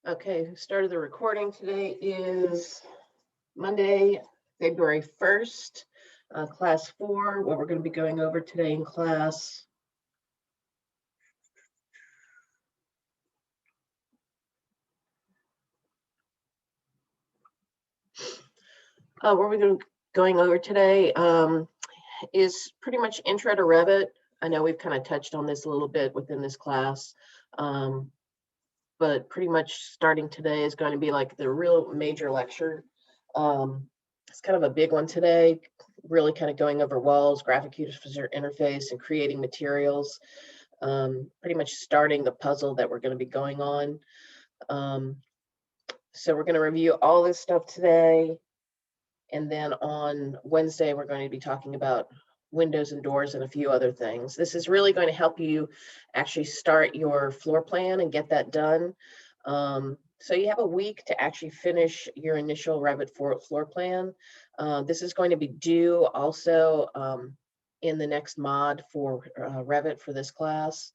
Okay, started the recording. Today is Monday, February 1st, class 4. What we're going to be going over today in class. What we're going over today is pretty much intro to Revit. I know we've kind of touched on this a little bit within this class, but pretty much starting today is going to be like the real major lecture. It's kind of a big one today, really kind of going over walls, graphic user interface, and creating materials. Pretty much starting the puzzle that we're going to be going on. So we're going to review all this stuff today. And then on Wednesday, we're going to be talking about windows and doors and a few other things. This is really going to help you actually start your floor plan and get that done. So you have a week to actually finish your initial Revit floor plan. This is going to be due also in the next mod for Revit for this class.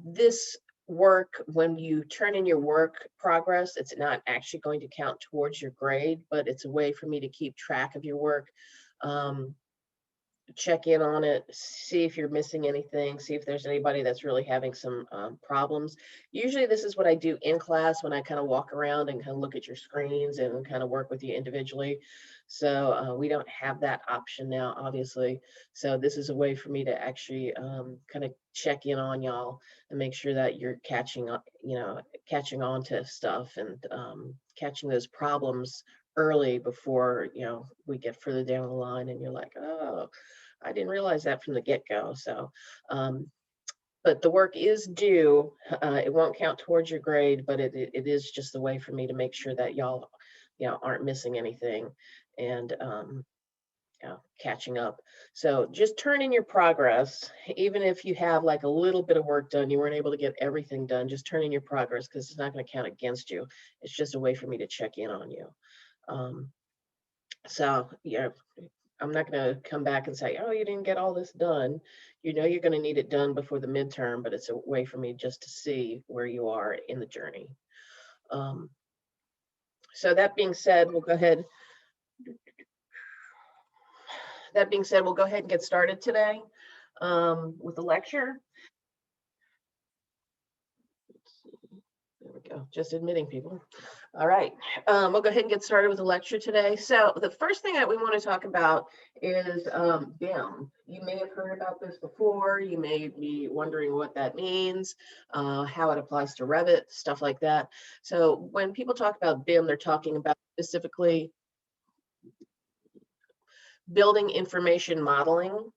This work, when you turn in your work progress, it's not actually going to count towards your grade, but it's a way for me to keep track of your work, check in on it, see if you're missing anything, see if there's anybody that's really having some problems. Usually this is what I do in class when I kind of walk around and kind of look at your screens and kind of work with you individually. So we don't have that option now, obviously. So this is a way for me to actually kind of check in on y'all and make sure that you're catching up, catching on to stuff and catching those problems early before, we get further down the line and you're like, oh, I didn't realize that from the get-go. So, but the work is due. It won't count towards your grade, but it is just a way for me to make sure that y'all, aren't missing anything and catching up. So just turn in your progress, even if you have like a little bit of work done, you weren't able to get everything done, just turn in your progress because it's not going to count against you. It's just a way for me to check in on you. So, I'm not going to come back and say, oh, you didn't get all this done. You're going to need it done before the midterm, but it's a way for me just to see where you are in the journey. So that being said, we'll go ahead. That being said, we'll go ahead and get started today with the lecture. There we go, just admitting people. All right, we'll go ahead and get started with the lecture today. So the first thing that we want to talk about is BIM. You may have heard about this before. You may be wondering what that means, how it applies to Revit, stuff like that. So when people talk about BIM, they're talking about specifically building information modeling.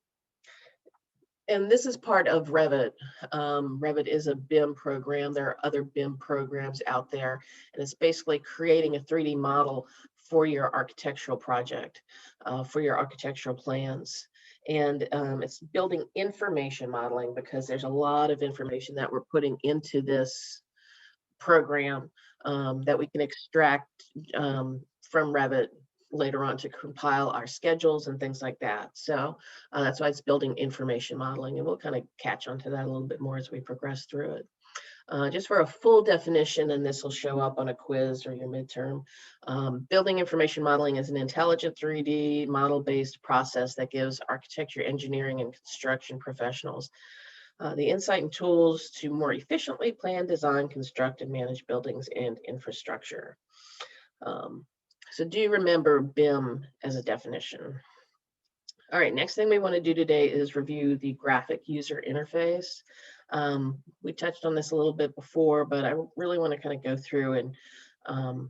And this is part of Revit. Revit is a BIM program. There are other BIM programs out there, and it's basically creating a 3D model for your architectural project, for your architectural plans. And it's building information modeling because there's a lot of information that we're putting into this program that we can extract from Revit later on to compile our schedules and things like that. So that's why it's building information modeling, and we'll kind of catch on to that a little bit more as we progress through it. Just for a full definition, and this will show up on a quiz or your midterm, building information modeling is an intelligent 3D model-based process that gives architecture, engineering, and construction professionals the insight and tools to more efficiently plan, design, construct, and manage buildings and infrastructure. So do you remember BIM as a definition? All right, next thing we want to do today is review the graphic user interface. We touched on this a little bit before, but I really want to kind of go through and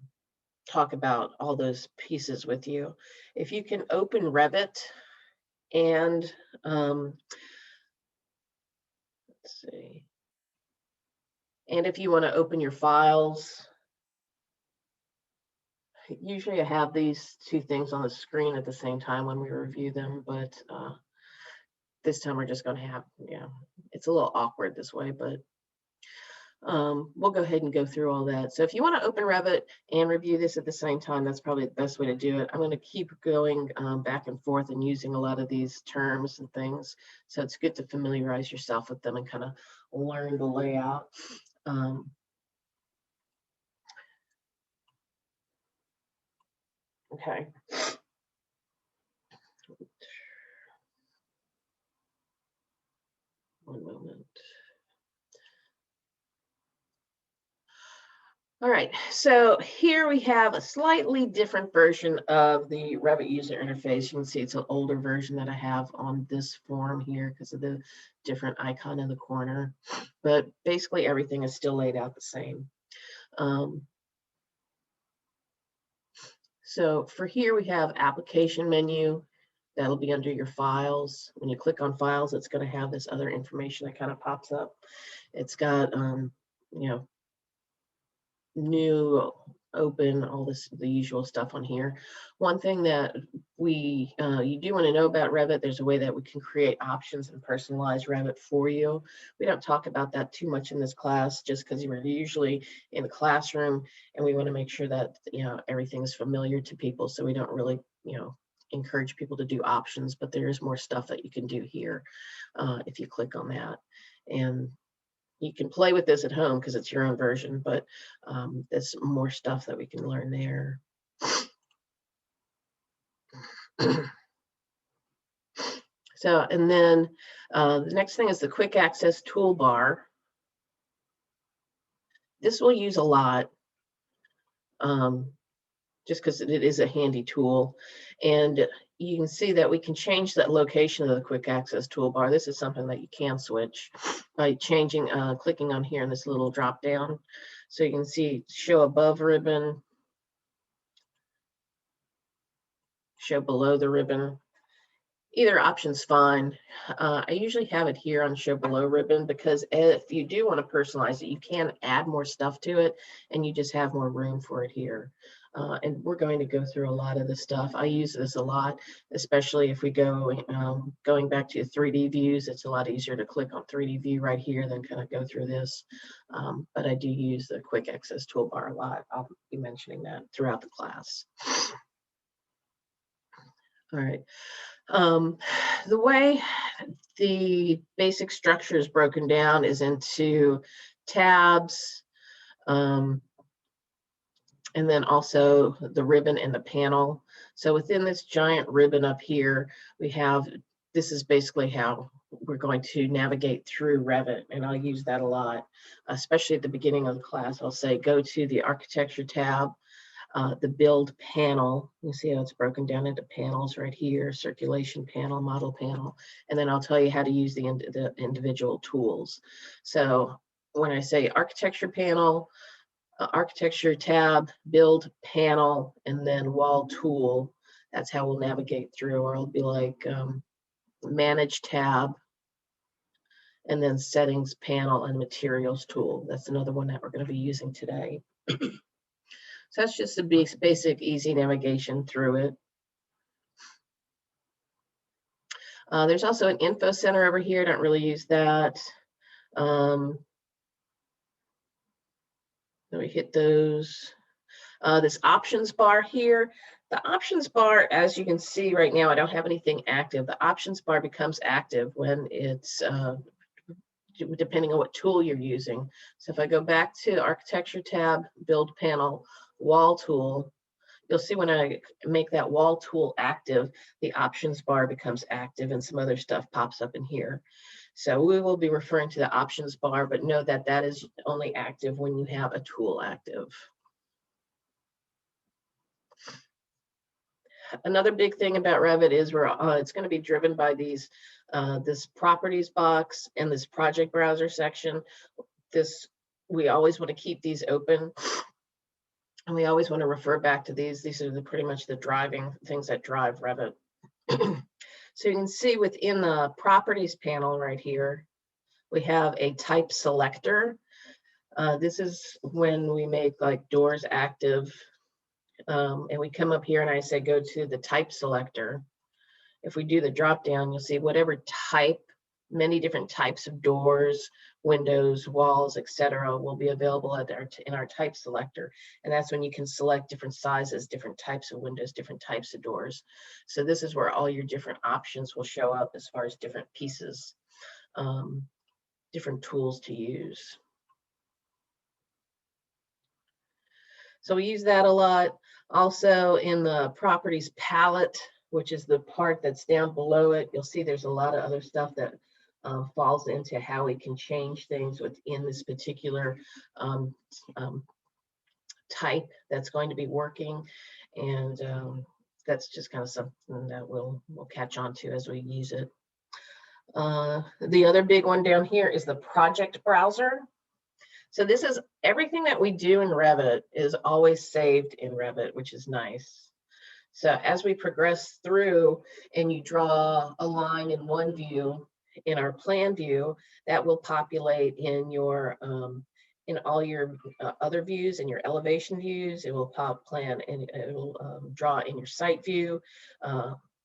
talk about all those pieces with you. If you can open Revit and let's see, and if you want to open your files, usually I have these two things on the screen at the same time when we review them, but this time we're just going to have, it's a little awkward this way, but we'll go ahead and go through all that. So if you want to open Revit and review this at the same time, that's probably the best way to do it. I'm going to keep going back and forth and using a lot of these terms and things. So it's good to familiarize yourself with them and kind of learn the layout. Okay. One moment. All right, so here we have a slightly different version of the Revit user interface. You can see it's an older version that I have on this form here because of the different icon in the corner, but basically everything is still laid out the same. So for here we have application menu. That'll be under your files. When you click on files, it's going to have this other information that kind of pops up. It's got, you know, new, open, all this, the usual stuff on here. One thing that you do want to know about Revit, there's a way that we can create options and personalize Revit for you. We don't talk about that too much in this class just because we're usually in the classroom and we want to make sure that, you know, everything is familiar to people. So we don't really, you know, encourage people to do options, but there is more stuff that you can do here if you click on that. And you can play with this at home because it's your own version, but there's more stuff that we can learn there. So, and then the next thing is the quick access toolbar. This we'll use a lot just because it is a handy tool. And you can see that we can change that location of the quick access toolbar. This is something that you can switch by changing, clicking on here in this little drop down. So you can see show above ribbon, show below the ribbon. Either option's fine. I usually have it here on show below ribbon because if you do want to personalize it, you can add more stuff to it and you just have more room for it here. And we're going to go through a lot of this stuff. I use this a lot, especially if we go going back to 3D views. It's a lot easier to click on 3D view right here than kind of go through this. But I do use the quick access toolbar a lot. I'll be mentioning that throughout the class. All right. The way the basic structure is broken down is into tabs, and then also the ribbon and the panel. So within this giant ribbon up here, we have, this is basically how we're going to navigate through Revit, and I'll use that a lot, especially at the beginning of the class. I'll say, go to the architecture tab, the build panel. You see how it's broken down into panels right here, circulation panel, model panel, and then I'll tell you how to use the individual tools. So when I say architecture panel, architecture tab, build panel, and then wall tool, that's how we'll navigate through. Or it'll be like manage tab, and then settings panel and materials tool. That's another one that we're going to be using today. So that's just a basic, easy navigation through it. There's also an info center over here. Don't really use that. Then we hit those. This options bar here. The options bar, as you can see right now, I don't have anything active. The options bar becomes active when it's, depending on what tool you're using. So if I go back to architecture tab, build panel, wall tool, you'll see when I make that wall tool active, the options bar becomes active and some other stuff pops up in here. So we will be referring to the options bar, but know that that is only active when you have a tool active. Another big thing about Revit is it's going to be driven by these this properties box and this project browser section. We always want to keep these open. And we always want to refer back to these. These are pretty much the driving things that drive Revit. So you can see within the properties panel right here, we have a type selector. This is when we make like doors active. And we come up here and I say, go to the type selector. If we do the drop down, you'll see whatever type, many different types of doors, windows, walls, etc., will be available in our type selector. And that's when you can select different sizes, different types of windows, different types of doors. So this is where all your different options will show up as far as different pieces, different tools to use. So we use that a lot. Also in the properties palette, which is the part that's down below it, you'll see there's a lot of other stuff that falls into how we can change things within this particular type that's going to be working. And that's just kind of something that we'll catch on to as we use it. The other big one down here is the project browser. So this is everything that we do in Revit is always saved in Revit, which is nice. So as we progress through and you draw a line in one view, in our plan view, that will populate in your in all your other views and your elevation views. It will pop plan and it will draw in your site view.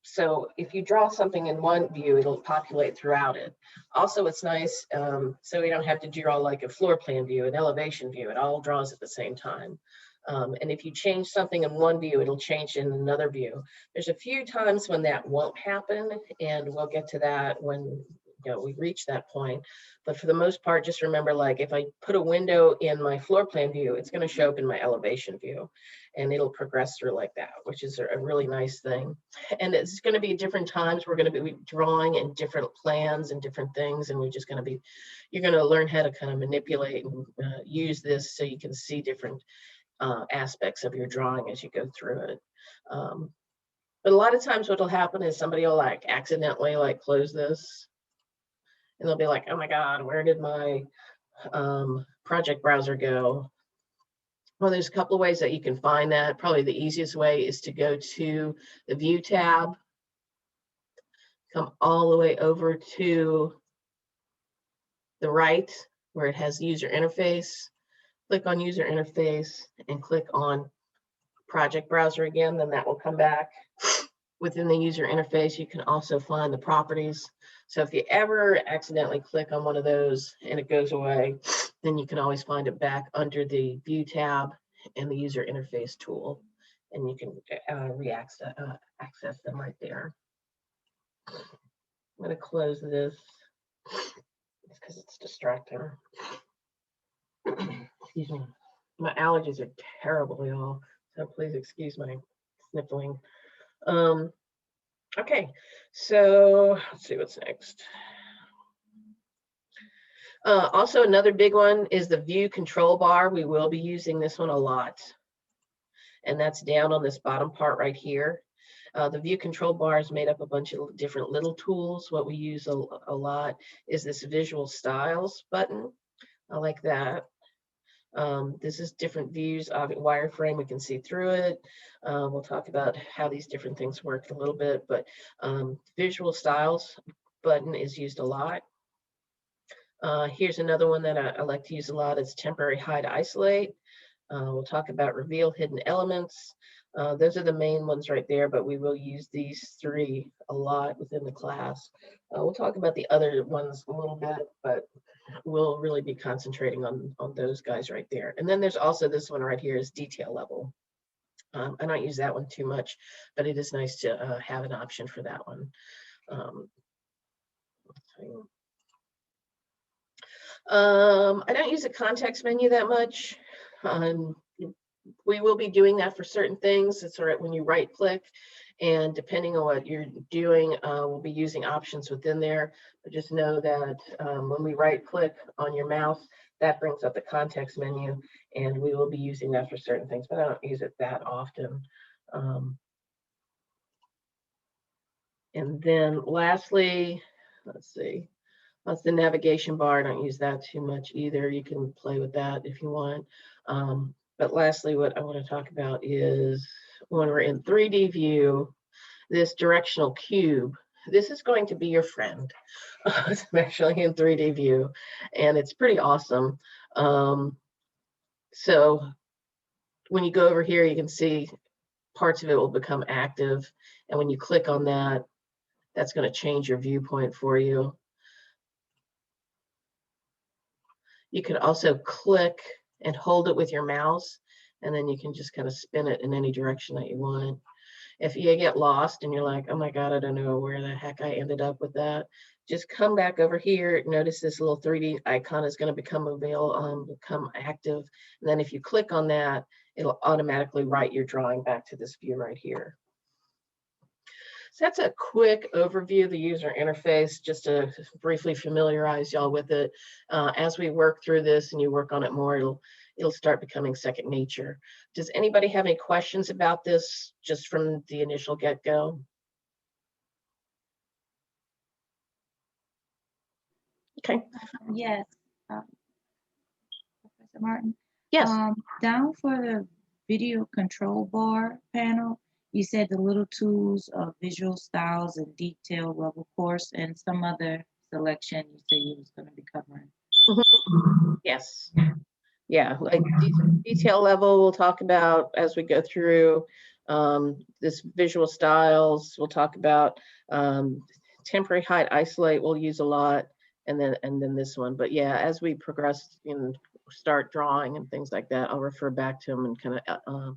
So if you draw something in one view, it'll populate throughout it. Also, it's nice, so we don't have to draw like a floor plan view, an elevation view. It all draws at the same time. And if you change something in one view, it'll change in another view. There's a few times when that won't happen, and we'll get to that when we reach that point. But for the most part, just remember, like if I put a window in my floor plan view, it's going to show up in my elevation view, and it'll progress through like that, which is a really nice thing. And it's going to be different times. We're going to be drawing in different plans and different things, and we're just going to be, you're going to learn how to kind of manipulate and use this so you can see different aspects of your drawing as you go through it. But a lot of times what will happen is somebody will like accidentally like close this, and they'll be like, oh my God, where did my project browser go? Well, there's a couple of ways that you can find that. Probably the easiest way is to go to the View tab, come all the way over to the right where it has User Interface. Click on User Interface and click on Project Browser again, then that will come back. Within the user interface, you can also find the properties. So if you ever accidentally click on one of those and it goes away, then you can always find it back under the View tab and the User Interface tool, and you can access them right there. I'm going to close this because it's distracting. Excuse me. My allergies are terrible, y'all, so please excuse my sniffling. Okay, so let's see what's next. Also, another big one is the view control bar. We will be using this one a lot, and that's down on this bottom part right here. The view control bar is made up of a bunch of different little tools. What we use a lot is this visual styles button. I like that. This is different views of wireframe. We can see through it. We'll talk about how these different things work a little bit, but visual styles button is used a lot. Here's another one that I like to use a lot. It's temporary hide isolate. We'll talk about reveal hidden elements. Those are the main ones right there, but we will use these three a lot within the class. We'll talk about the other ones a little bit, but we'll really be concentrating on those guys right there. And then there's also this one right here is detail level. I don't use that one too much, but it is nice to have an option for that one. I don't use the context menu that much. We will be doing that for certain things. It's all right when you right click, and depending on what you're doing, we'll be using options within there. But just know that when we right click on your mouse, that brings up the context menu, and we will be using that for certain things, but I don't use it that often. And then lastly, let's see, that's the navigation bar. I don't use that too much either. You can play with that if you want. But lastly, what I want to talk about is when we're in 3D view, this directional cube, this is going to be your friend. I'm actually in 3D view, and it's pretty awesome. So when you go over here, you can see parts of it will become active. And when you click on that, that's going to change your viewpoint for you. You could also click and hold it with your mouse, and then you can just kind of spin it in any direction that you want. If you get lost and you're like, oh my God, I don't know where the heck I ended up with that, just come back over here. Notice this little 3D icon is going to become active. And then if you click on that, it'll automatically write your drawing back to this view right here. So that's a quick overview of the user interface, just to briefly familiarize y'all with it. As we work through this and you work on it more, it'll start becoming second nature. Does anybody have any questions about this just from the initial get-go? Okay. Yes, Professor Martin. Yes. Down for the video control bar panel, you said the little tools of visual styles and detail level course and some other selection you said you was going to be covering. Yes. Yeah, like detail level we'll talk about as we go through this visual styles. We'll talk about temporary height isolate we'll use a lot, and then this one. But yeah, as we progress and start drawing and things like that, I'll refer back to them and kind of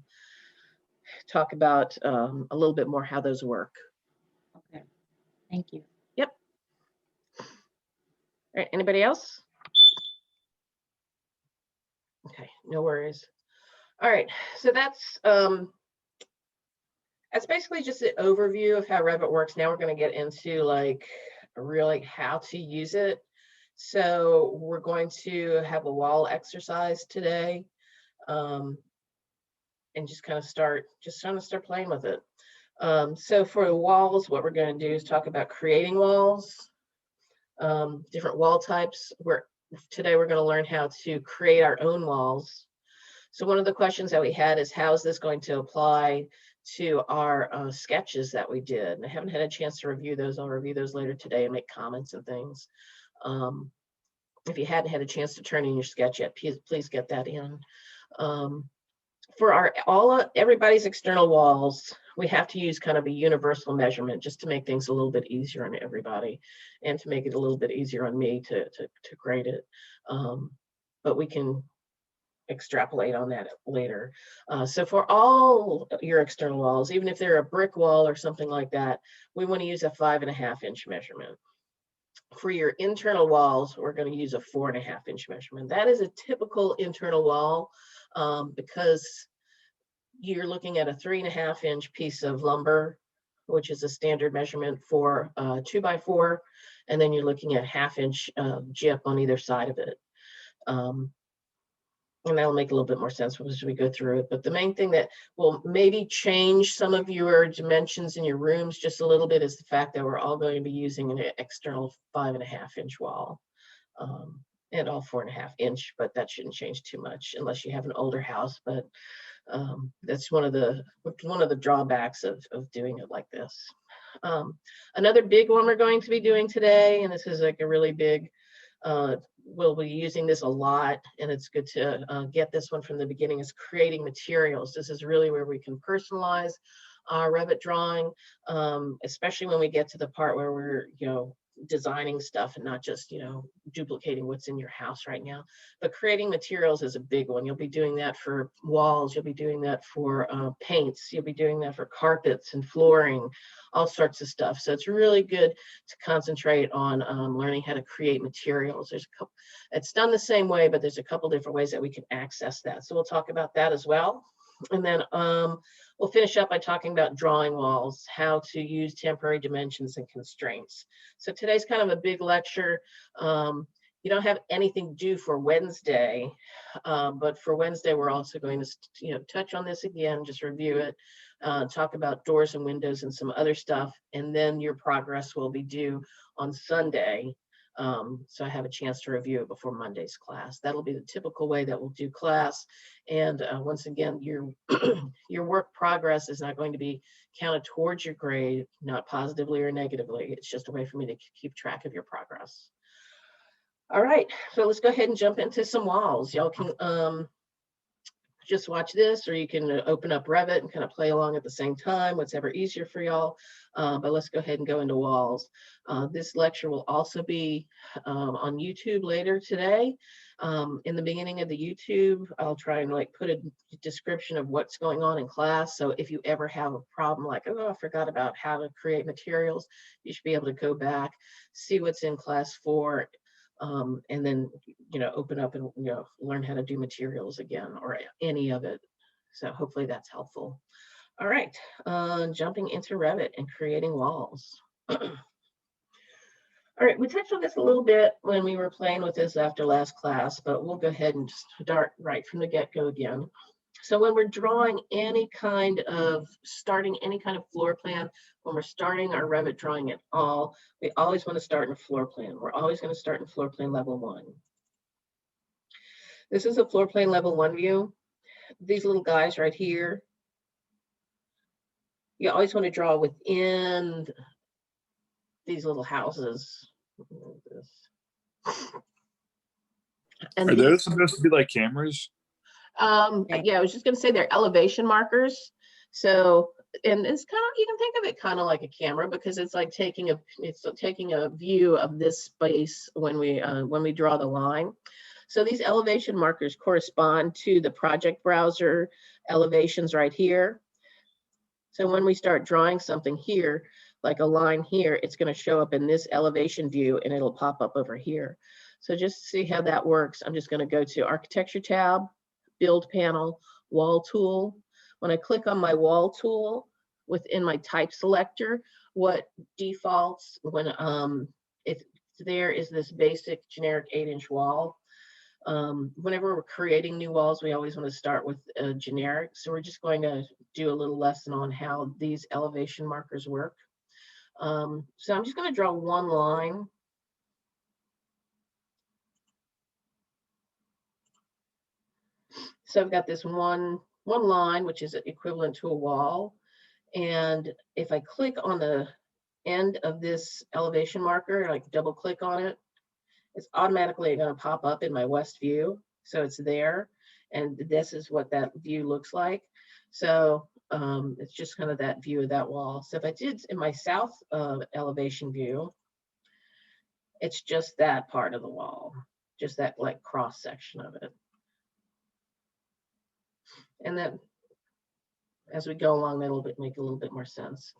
talk about a little bit more how those work. Okay, thank you. Yep. All right, anybody else? Okay, no worries. All right, so that's basically just an overview of how Revit works. Now we're going to get into like really how to use it. So we're going to have a wall exercise today, and just kind of start playing with it. So for the walls, what we're going to do is talk about creating walls, different wall types. Today we're going to learn how to create our own walls. So one of the questions that we had is, how is this going to apply to our sketches that we did? And I haven't had a chance to review those. I'll review those later today and make comments and things. If you hadn't had a chance to turn in your sketch yet, please get that in. For everybody's external walls, we have to use kind of a universal measurement just to make things a little bit easier on everybody and to make it a little bit easier on me to grade it. But we can extrapolate on that later. So for all your external walls, even if they're a brick wall or something like that, we want to use a 5.5 inch measurement. For your internal walls, we're going to use a 4.5 inch measurement. That is a typical internal wall because you're looking at a 3.5 inch piece of lumber, which is a standard measurement for 2x4, and then you're looking at 1/2 inch gyp on either side of it. And that'll make a little bit more sense as we go through it. But the main thing that will maybe change some of your dimensions in your rooms just a little bit is the fact that we're all going to be using an external 5.5 inch wall, and all 4.5 inch, but that shouldn't change too much unless you have an older house. But that's one of the drawbacks of doing it like this. Another big one we're going to be doing today, and this is like a really big, we'll be using this a lot, and it's good to get this one from the beginning, is creating materials. This is really where we can personalize our Revit drawing, especially when we get to the part where we're, designing stuff and not just, duplicating what's in your house right now. But creating materials is a big one. You'll be doing that for walls. You'll be doing that for paints. You'll be doing that for carpets and flooring, all sorts of stuff. So it's really good to concentrate on learning how to create materials. There's a couple, it's done the same way, but there's a couple different ways that we can access that. So we'll talk about that as well. And then we'll finish up by talking about drawing walls, how to use temporary dimensions and constraints. So today's kind of a big lecture. You don't have anything due for Wednesday, but for Wednesday, we're also going to touch on this again, just review it, talk about doors and windows and some other stuff, and then your progress will be due on Sunday. So I have a chance to review it before Monday's class. That'll be the typical way that we'll do class. And once again, your work progress is not going to be counted towards your grade, not positively or negatively. It's just a way for me to keep track of your progress. All right, so let's go ahead and jump into some walls. Y'all can just watch this, or you can open up Revit and kind of play along at the same time, whatever easier for y'all. But let's go ahead and go into walls. This lecture will also be on YouTube later today. In the beginning of the YouTube, I'll try and put a description of what's going on in class. So if you ever have a problem like, oh, I forgot about how to create materials, you should be able to go back, see what's in class 4, and then open up and learn how to do materials again, or any of it. So hopefully that's helpful. All right, jumping into Revit and creating walls. All right, we touched on this a little bit when we were playing with this after last class, but we'll go ahead and start right from the get-go again. So when we're drawing any kind of, starting any kind of floor plan, when we're starting our Revit drawing at all, we always want to start in a floor plan. We're always going to start in floor plan level 1. This is a floor plan level 1 view. These little guys right here, you always want to draw within these little houses. And are those supposed to be like cameras? yeah, I was just going to say they're elevation markers. So, and it's kind of, you can think of it kind of like a camera, because it's like taking a view of this space when we draw the line. So these elevation markers correspond to the project browser elevations right here. So when we start drawing something here, like a line here, it's going to show up in this elevation view and it'll pop up over here. So just to see how that works, I'm just going to go to Architecture tab, Build panel, Wall tool. When I click on my Wall tool within my type selector, what defaults when it's there is this basic generic 8-inch wall. Whenever we're creating new walls, we always want to start with a generic. So we're just going to do a little lesson on how these elevation markers work. So I'm just going to draw one line. So I've got this one line, which is equivalent to a wall. And if I click on the end of this elevation marker, like double click on it, it's automatically going to pop up in my west view. So it's there. And this is what that view looks like. So it's just kind of that view of that wall. So if I did in my south elevation view, it's just that part of the wall, just that like cross section of it. And then as we go along, that'll make a little bit more sense.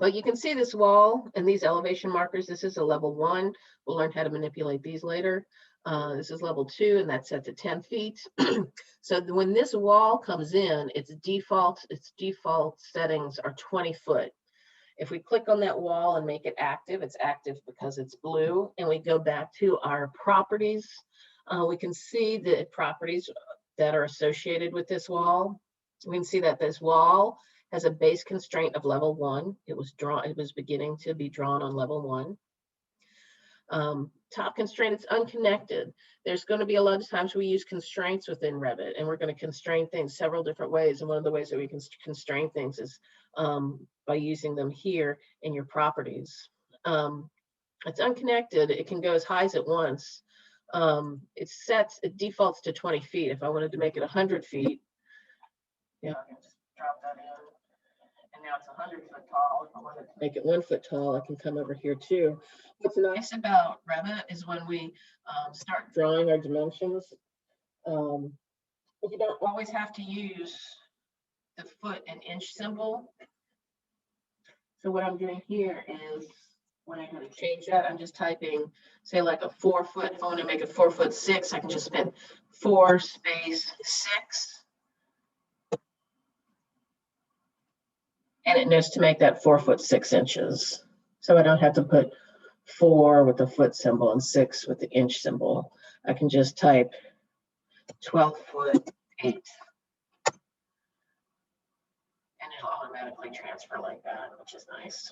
Well, you can see this wall and these elevation markers. This is a level 1. We'll learn how to manipulate these later. This is level 2, and that's set to 10 feet. So when this wall comes in, its default settings are 20 foot. If we click on that wall and make it active, it's active because it's blue. And we go back to our properties. We can see the properties that are associated with this wall. We can see that this wall has a base constraint of level 1. It was beginning to be drawn on level 1. Top constraint, it's unconnected. There's going to be a lot of times we use constraints within Revit, and we're going to constrain things several different ways. And one of the ways that we can constrain things is by using them here in your properties. It's unconnected. It can go as high as it wants. It defaults to 20 feet. If I wanted to make it 100 feet, yeah, I can just drop that in. And now it's 100 foot tall. If I wanted to make it 1 foot tall, I can come over here too. What's nice about Revit is when we start drawing our dimensions, you don't always have to use the foot and inch symbol. So what I'm doing here is when I'm going to change that, I'm just typing, say like a 4 foot. If I want to make it 4'6", I can just put 4 space 6. And it knows to make that 4'6". So I don't have to put 4 with the foot symbol and 6 with the inch symbol. I can just type 12'8". And it'll automatically transfer like that, which is nice.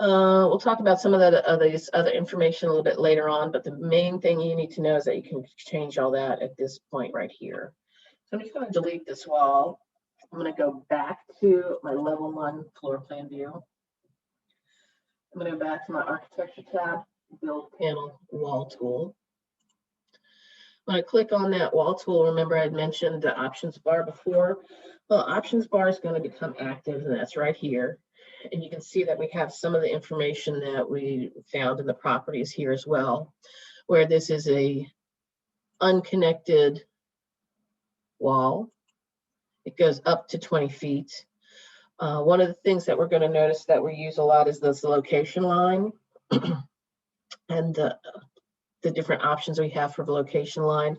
We'll talk about some of these other information a little bit later on, but the main thing you need to know is that you can change all that at this point right here. So I'm just going to delete this wall. I'm going to go back to my level 1 floor plan view. I'm going to go back to my Architecture tab, Build panel, Wall tool. When I click on that wall tool, remember I had mentioned the options bar before. Well, options bar is going to become active, and that's right here. And you can see that we have some of the information that we found in the properties here as well, where this is a unconnected wall. It goes up to 20 feet. One of the things that we're going to notice that we use a lot is this location line. And the different options we have for the location line.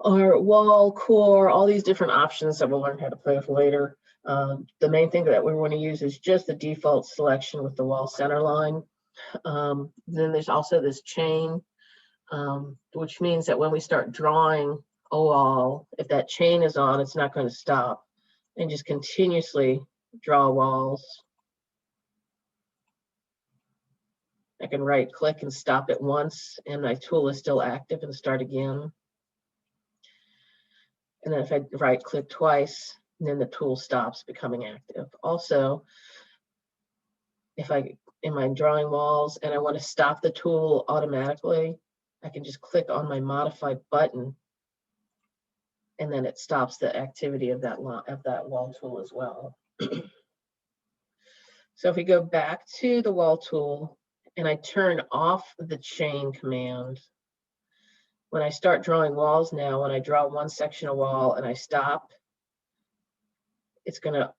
Our wall, core, all these different options that we'll learn how to play with later. The main thing that we want to use is just the default selection with the wall center line. Then there's also this chain, which means that when we start drawing a wall, if that chain is on, it's not going to stop, and just continuously draw walls. I can right click and stop it once, and my tool is still active, and start again. And then if I right click twice, then the tool stops becoming active. Also, if I am I drawing walls and I want to stop the tool automatically, I can just click on my modified button, and then it stops the activity of that wall tool as well. So if we go back to the wall tool and I turn off the chain command, when I start drawing walls now, when I draw one section of wall and I stop, it's going to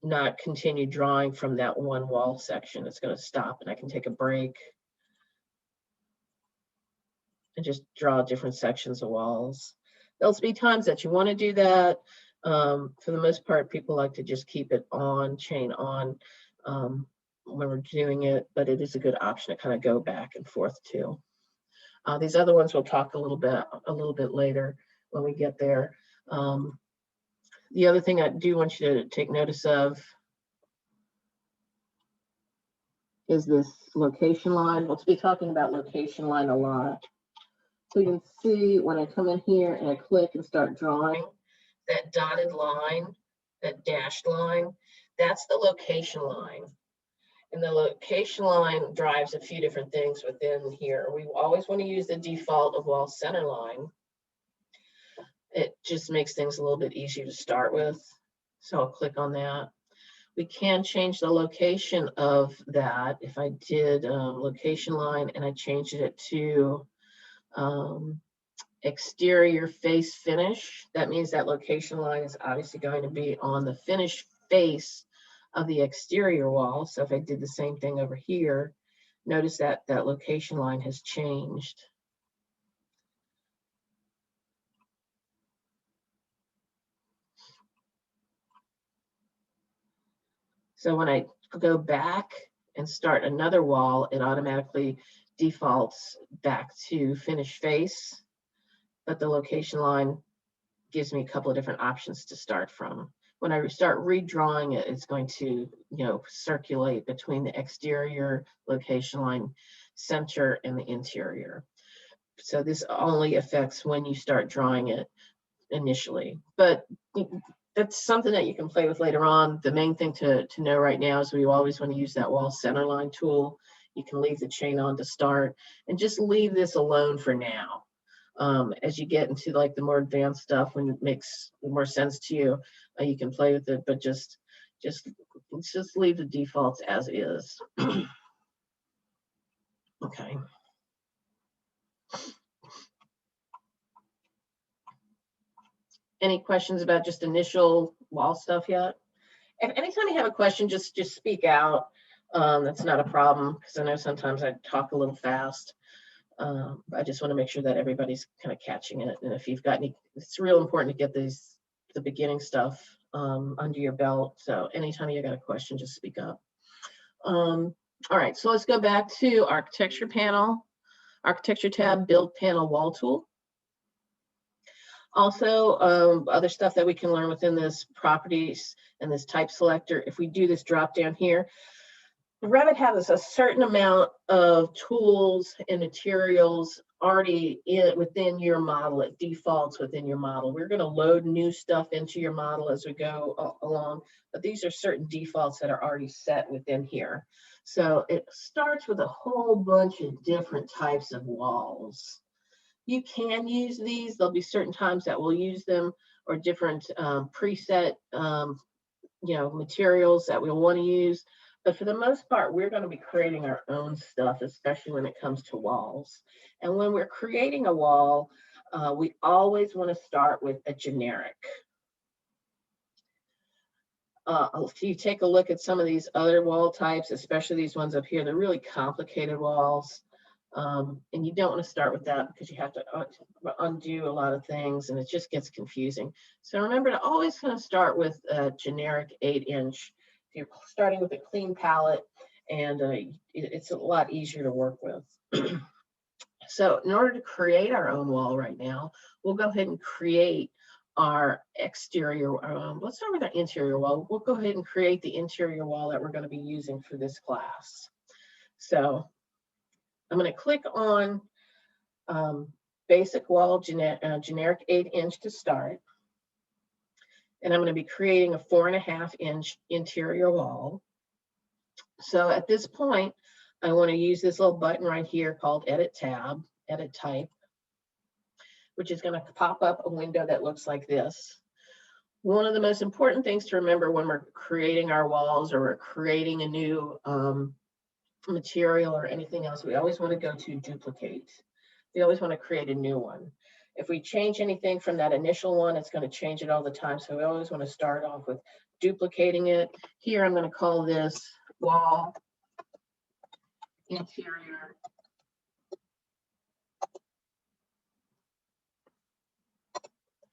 not continue drawing from that one wall section. It's going to stop, and I can take a break and just draw different sections of walls. There'll be times that you want to do that. For the most part, people like to just keep it on, chain on, when we're doing it, but it is a good option to kind of go back and forth too. These other ones we'll talk a little bit later when we get there. The other thing I do want you to take notice of is this location line. We'll be talking about location line a lot. So you can see when I come in here and I click and start drawing, that dotted line, that dashed line, that's the location line. And the location line drives a few different things within here. We always want to use the default of wall center line. It just makes things a little bit easier to start with. So I'll click on that. We can change the location of that. If I did location line and I changed it to exterior face finish, that means that location line is obviously going to be on the finish face of the exterior wall. So if I did the same thing over here, notice that that location line has changed. So when I go back and start another wall, it automatically defaults back to finish face, but the location line gives me a couple of different options to start from. When I start redrawing it, it's going to, circulate between the exterior location line, center, and the interior. So this only affects when you start drawing it initially, but that's something that you can play with later on. The main thing to know right now is we always want to use that wall center line tool. You can leave the chain on to start and just leave this alone for now. As you get into like the more advanced stuff, when it makes more sense to you, you can play with it, but just leave the defaults as is. Okay. Any questions about just initial wall stuff yet? If anytime you have a question, just speak out. That's not a problem, because I know sometimes I talk a little fast. I just want to make sure that everybody's kind of catching it. And if you've got any, it's real important to get the beginning stuff under your belt. So anytime you got a question, just speak up. All right, so let's go back to architecture panel, architecture tab, build panel wall tool. Also, other stuff that we can learn within this properties and this type selector. If we do this drop down here, Revit has a certain amount of tools and materials already within your model. It defaults within your model. We're going to load new stuff into your model as we go along, but these are certain defaults that are already set within here. So it starts with a whole bunch of different types of walls. You can use these. There'll be certain times that we'll use them, or different preset materials that we'll want to use. But for the most part, we're going to be creating our own stuff, especially when it comes to walls. And when we're creating a wall, we always want to start with a generic. If you take a look at some of these other wall types, especially these ones up here, they're really complicated walls. And you don't want to start with that because you have to undo a lot of things and it just gets confusing. So remember to always kind of start with a generic 8-inch. If you're starting with a clean palette, and it's a lot easier to work with. So in order to create our own wall right now, we'll go ahead and create our exterior. Let's start with our interior wall. We'll go ahead and create the interior wall that we're going to be using for this class. So I'm going to click on basic wall, generic 8-inch to start. And I'm going to be creating a 4.5-inch interior wall. So at this point, I want to use this little button right here called Edit Tab, Edit Type, which is going to pop up a window that looks like this. One of the most important things to remember when we're creating our walls or we're creating a new material or anything else, we always want to go to Duplicate. We always want to create a new one. If we change anything from that initial one, it's going to change it all the time. So we always want to start off with duplicating it. Here, I'm going to call this wall interior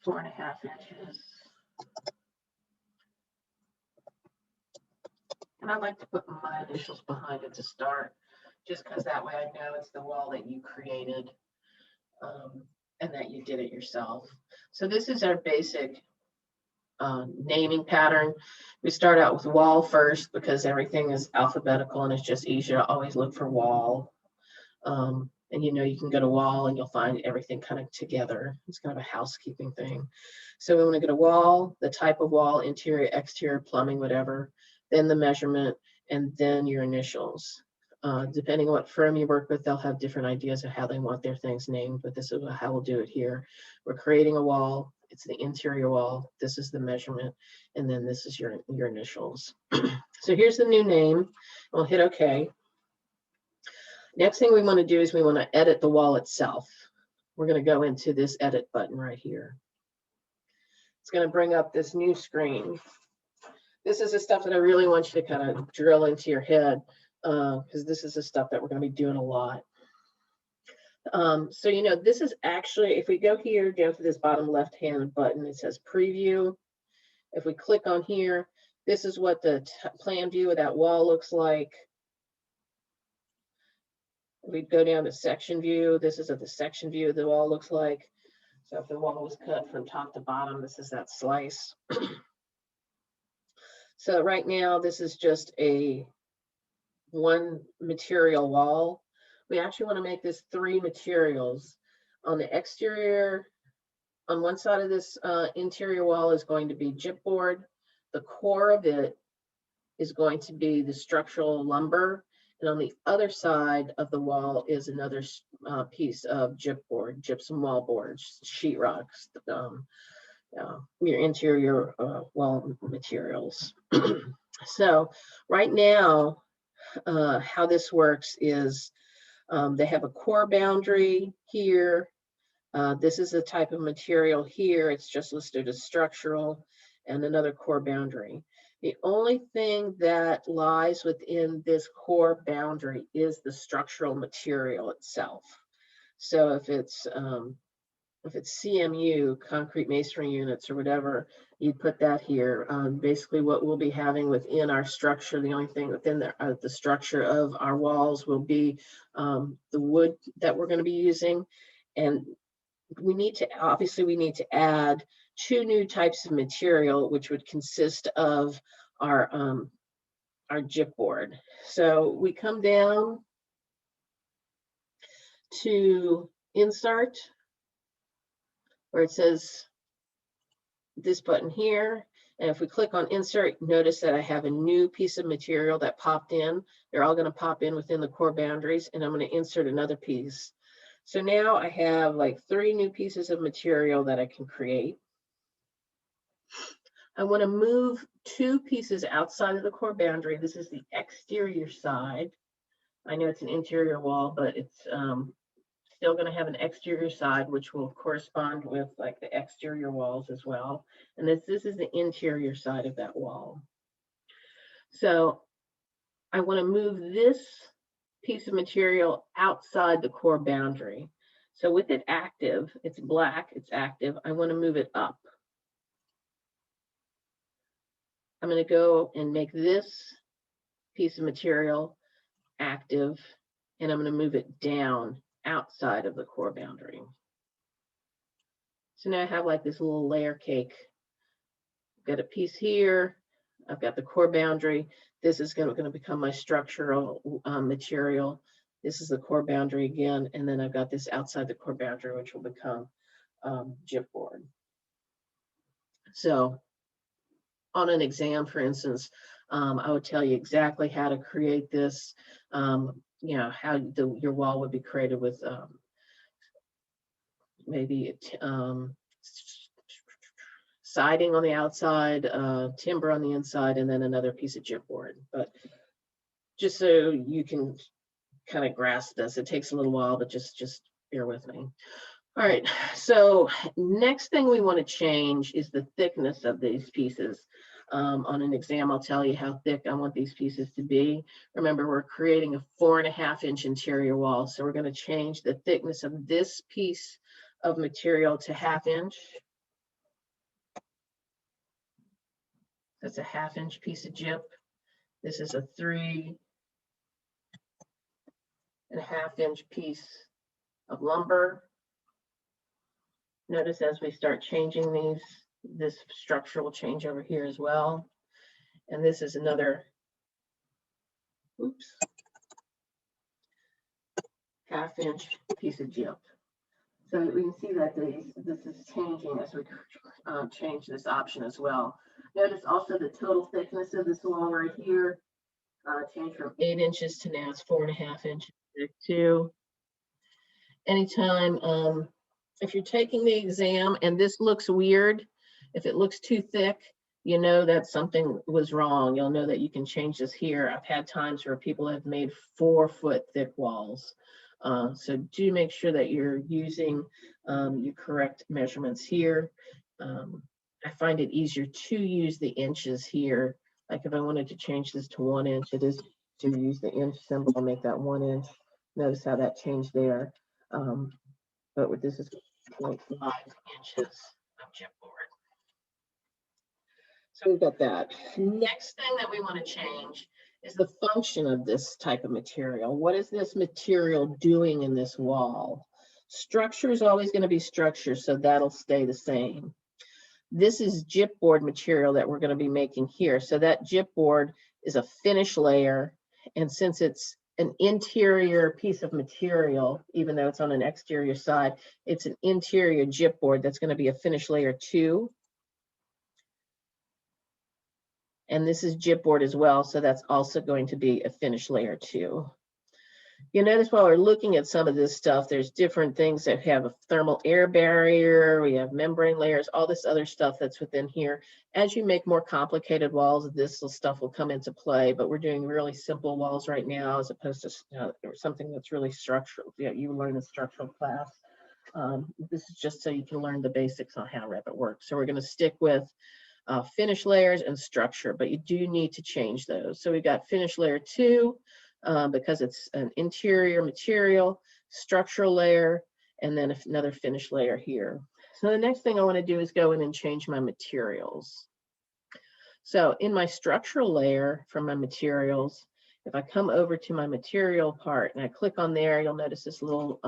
4.5 inches. And I like to put my initials behind it to start, just because that way I know it's the wall that you created and that you did it yourself. So this is our basic naming pattern. We start out with wall first because everything is alphabetical and it's just easier to always look for wall. And you know, you can go to wall and you'll find everything kind of together. It's kind of a housekeeping thing. So we want to go to wall, the type of wall, interior, exterior, plumbing, whatever, then the measurement, and then your initials. Depending on what firm you work with, they'll have different ideas of how they want their things named, but this is how we'll do it here. We're creating a wall. It's the interior wall. This is the measurement, and then this is your initials. So here's the new name. We'll hit OK. Next thing we want to do is we want to edit the wall itself. We're going to go into this edit button right here. It's going to bring up this new screen. This is the stuff that I really want you to kind of drill into your head because this is the stuff that we're going to be doing a lot. So, you know, this is actually, if we go here down to this bottom left-hand button, it says preview. If we click on here, this is what the plan view of that wall looks like. We'd go down to section view. This is what the section view of the wall looks like. So if the wall was cut from top to bottom, this is that slice. So right now, this is just a one material wall. We actually want to make this 3 materials. On the exterior, on one side of this interior wall is going to be gypboard. The core of it is going to be the structural lumber. And on the other side of the wall is another piece of gypboard, gypsum wall boards, sheetrock, your interior wall materials. So right now, how this works is they have a core boundary here. This is the type of material here. It's just listed as structural, and another core boundary. The only thing that lies within this core boundary is the structural material itself. So if it's CMU, concrete masonry units or whatever, you put that here. Basically what we'll be having within our structure, the only thing within the structure of our walls will be the wood that we're going to be using. And we need to add 2 new types of material, which would consist of our gypboard. So we come down to insert, where it says this button here. And if we click on insert, notice that I have a new piece of material that popped in. They're all going to pop in within the core boundaries, and I'm going to insert another piece. So now I have like 3 new pieces of material that I can create. I want to move 2 pieces outside of the core boundary. This is the exterior side. I know it's an interior wall, but it's still going to have an exterior side, which will correspond with like the exterior walls as well. And this is the interior side of that wall. So I want to move this piece of material outside the core boundary. So with it active, it's black, it's active. I want to move it up. I'm going to go and make this piece of material active, and I'm going to move it down outside of the core boundary. So now I have like this little layer cake. I've got a piece here. I've got the core boundary. This is going to become my structural material. This is the core boundary again, and then I've got this outside the core boundary, which will become chipboard. So on an exam, for instance, I would tell you exactly how to create this, you know, how your wall would be created with maybe siding on the outside, timber on the inside, and then another piece of chipboard. But just so you can kind of grasp this, it takes a little while, but just bear with me. All right, so next thing we want to change is the thickness of these pieces. On an exam, I'll tell you how thick I want these pieces to be. Remember, we're creating a 4.5-inch interior wall, so we're going to change the thickness of this piece of material to 1/2 inch. That's a 1/2 inch piece of gyp. This is a 3.5 inch piece of lumber. Notice as we start changing these, this structure will change over here as well. And this is another, oops, 1/2 inch piece of gyp. So we can see that this is changing as we change this option as well. Notice also the total thickness of this wall right here changed from 8 inches to now it's 4.5 inches thick too. Anytime, if you're taking the exam and this looks weird, if it looks too thick, you know that something was wrong. You'll know that you can change this here. I've had times where people have made 4-foot thick walls. So do make sure that you're using your correct measurements here. I find it easier to use the inches here. Like if I wanted to change this to 1 inch, it is to use the inch symbol and make that 1 inch. Notice how that changed there. But with this is 0.5 inches of chipboard. So we've got that. Next thing that we want to change is the function of this type of material. What is this material doing in this wall? Structure is always going to be structure, so that'll stay the same. This is chipboard material that we're going to be making here. So that chipboard is a finish layer, and since it's an interior piece of material, even though it's on an exterior side, it's an interior chipboard that's going to be a finish layer 2. And this is chipboard as well, so that's also going to be a finish layer 2. You notice while we're looking at some of this stuff, there's different things that have a thermal air barrier, we have membrane layers, all this other stuff that's within here. As you make more complicated walls, this stuff will come into play, but we're doing really simple walls right now as opposed to something that's really structural. Yeah, you learn in structural class. This is just so you can learn the basics on how Revit works. So we're going to stick with finish layers and structure, but you do need to change those. So we've got finish layer 2 because it's an interior material, structural layer, and then another finish layer here. So the next thing I want to do is go in and change my materials. So in my structural layer from my materials, if I come over to my material part and I click on there, you'll notice this little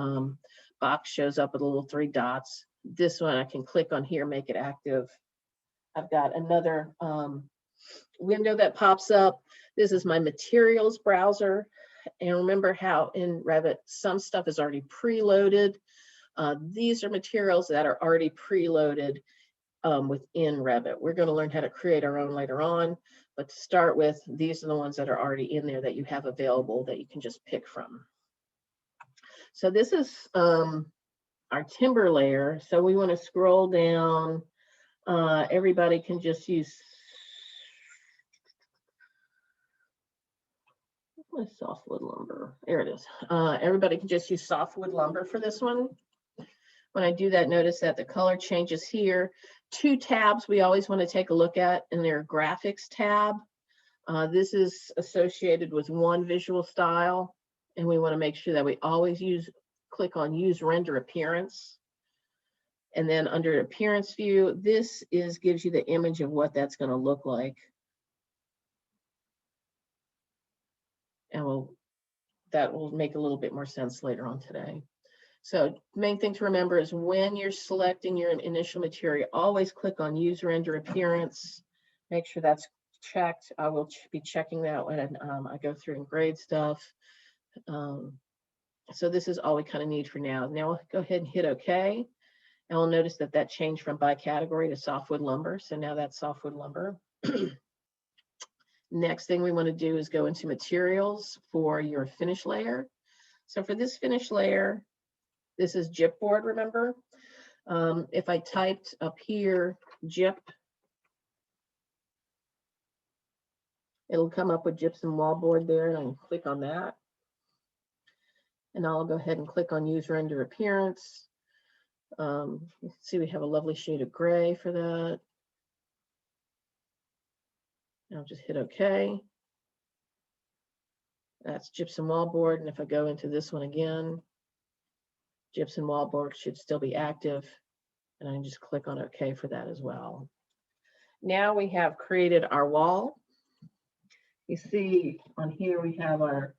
box shows up with little 3 dots. This one I can click on here, make it active. I've got another window that pops up. This is my materials browser. And remember how in Revit, some stuff is already preloaded. These are materials that are already preloaded within Revit. We're going to learn how to create our own later on, but to start with, these are the ones that are already in there that you have available that you can just pick from. So this is our timber layer. So we want to scroll down. Everybody can just use softwood lumber. There it is. Everybody can just use softwood lumber for this one. When I do that, notice that the color changes here. 2 tabs we always want to take a look at in their graphics tab. This is associated with one visual style, And we want to make sure that we always click on use render appearance. And then under appearance view, this gives you the image of what that's going to look like. And that will make a little bit more sense later on today. So main thing to remember is when you're selecting your initial material, always click on use render appearance. Make sure that's checked. I will be checking that when I go through and grade stuff. So this is all we kind of need for now. Now we'll go ahead and hit OK. And we'll notice that changed from by category to softwood lumber. So now that's softwood lumber. Next thing we want to do is go into materials for your finish layer. So for this finish layer, this is gypboard, remember? If I typed up here, gyp, it'll come up with gypsum wallboard there, and I can click on that. And I'll go ahead and click on use render appearance. You can see we have a lovely shade of gray for that. I'll just hit OK. That's gypsum wallboard. And if I go into this one again, gypsum wallboard should still be active. And I can just click on OK for that as well. Now we have created our wall. You see on here we have our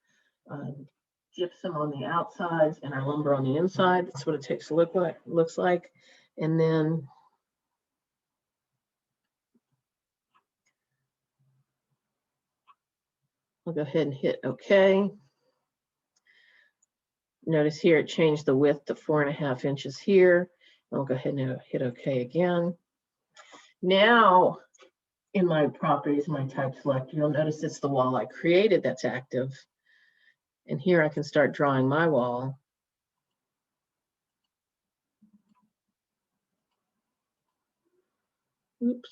gypsum on the outsides and our lumber on the inside. That's what it looks like. And then I'll go ahead and hit OK. Notice here it changed the width to 4.5 inches here. I'll go ahead and hit OK again. Now in my properties, my type selector, you'll notice it's the wall I created that's active. And here I can start drawing my wall. Oops.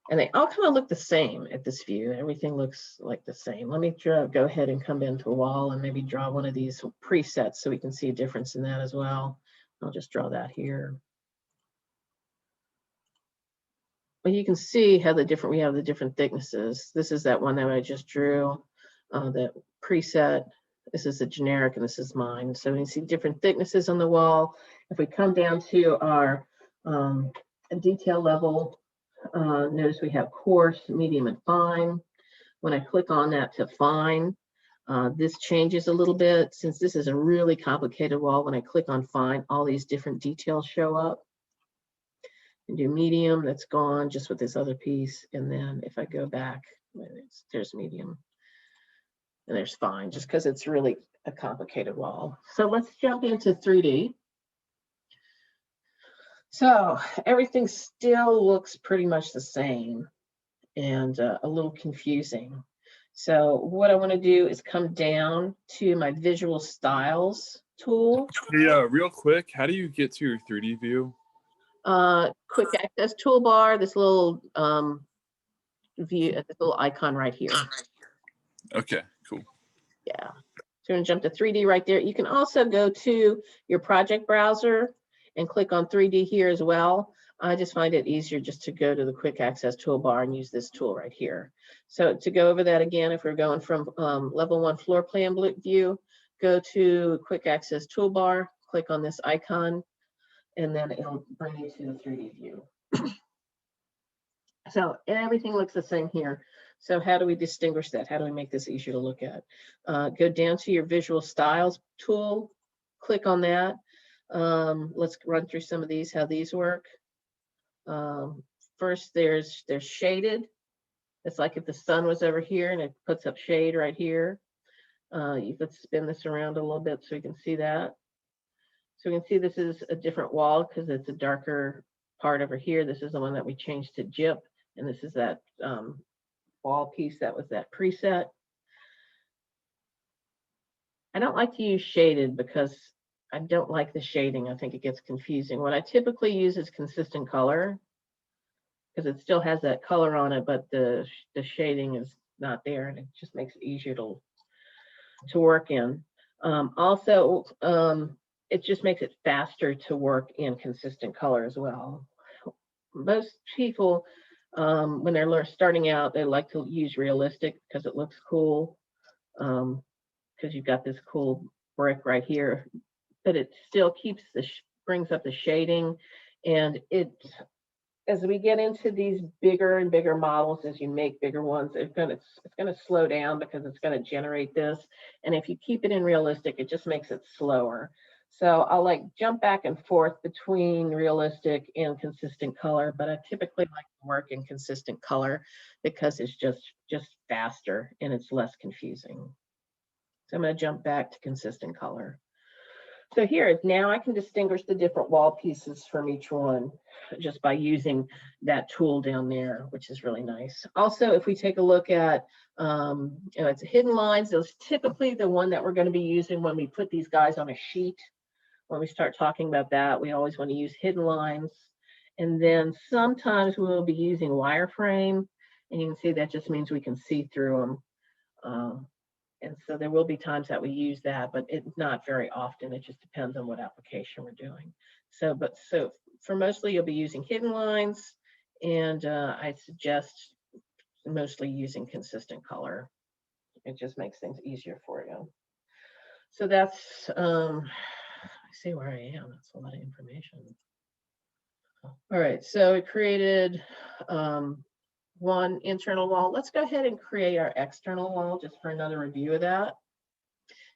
And they all kind of look the same at this view. Everything looks like the same. Let me go ahead and come into a wall and maybe draw one of these presets so we can see a difference in that as well. I'll just draw that here. But you can see how we have the different thicknesses. This is that one that I just drew, that preset. This is the generic and this is mine. So you see different thicknesses on the wall. If we come down to our detail level, notice we have coarse, medium, and fine. When I click on that to fine, this changes a little bit. Since this is a really complicated wall, when I click on fine, all these different details show up. And do medium, that's gone just with this other piece. And then if I go back, there's medium. And there's fine, just because it's really a complicated wall. So let's jump into 3D. So everything still looks pretty much the same and a little confusing. So what I want to do is come down to my visual styles tool. Yeah, real quick, how do you get to your 3D view? Quick access toolbar, this little view, this little icon right here. Okay, cool. Yeah. So we're going to jump to 3D right there. You can also go to your project browser and click on 3D here as well. I just find it easier just to go to the quick access toolbar and use this tool right here. So to go over that again, if we're going from level 1 floor plan view, go to quick access toolbar, click on this icon, and then it'll bring you to the 3D view. So everything looks the same here. So how do we distinguish that? How do we make this easier to look at? Go down to your visual styles tool, click on that. Let's run through some of these, how these work. First, there's shaded. It's like if the sun was over here and it puts up shade right here. You could spin this around a little bit so you can see that. So we can see this is a different wall because it's a darker part over here. This is the one that we changed to gyp, and this is that wall piece that was that preset. I don't like to use shaded because I don't like the shading. I think it gets confusing. What I typically use is consistent color because it still has that color on it, but the shading is not there, and it just makes it easier to work in. Also, it just makes it faster to work in consistent color as well. Most people When they're starting out, they like to use realistic because it looks cool. Because you've got this cool brick right here, but it still keeps brings up the shading, and as we get into these bigger and bigger models, as you make bigger ones, it's gonna slow down because it's gonna generate this. And if you keep it in realistic, it just makes it slower. So I'll like jump back and forth between realistic and consistent color, but I typically like to work in consistent color because it's just faster and it's less confusing. So I'm going to jump back to consistent color. So here, now I can distinguish the different wall pieces from each one just by using that tool down there, which is really nice. Also, if we take a look at, it's hidden lines, those typically the one that we're going to be using when we put these guys on a sheet. When we start talking about that, we always want to use hidden lines. And then sometimes we'll be using wireframe, and you can see that just means we can see through them. And so there will be times that we use that, but it's not very often. It just depends on what application we're doing. So for mostly you'll be using hidden lines, and I suggest mostly using consistent color. It just makes things easier for you. So that's, I see where I am. That's a lot of information. All right, so it created one internal wall. Let's go ahead and create our external wall just for another review of that.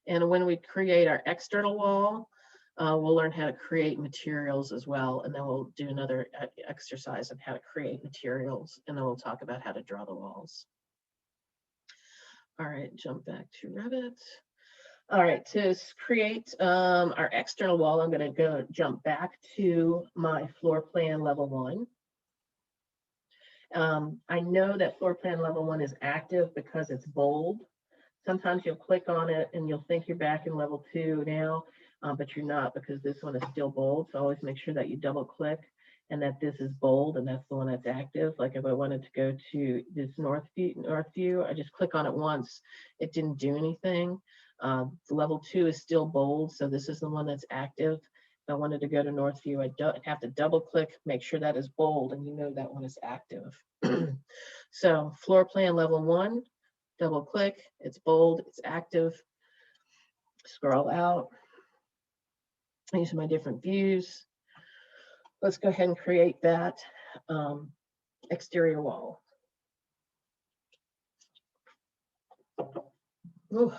And when we create our external wall, we'll learn how to create materials as well. And then we'll do another exercise of how to create materials. And then we'll talk about how to draw the walls. All right, jump back to Revit. All right, to create our external wall, I'm going to jump back to my floor plan level 1. I know that floor plan level 1 is active because it's bold. Sometimes you'll click on it and you'll think you're back in level 2 now, but you're not because this one is still bold. So always make sure that you double click and that this is bold and that's the one that's active. Like if I wanted to go to this north view, I just click on it once. It didn't do anything. Level 2 is still bold, so this is the one that's active. If I wanted to go to north view, I'd have to double click, make sure that is bold, and you know that one is active. So floor plan level 1, double click, it's bold, it's active. Scroll out. These are my different views. Let's go ahead and create that exterior wall. Ooh,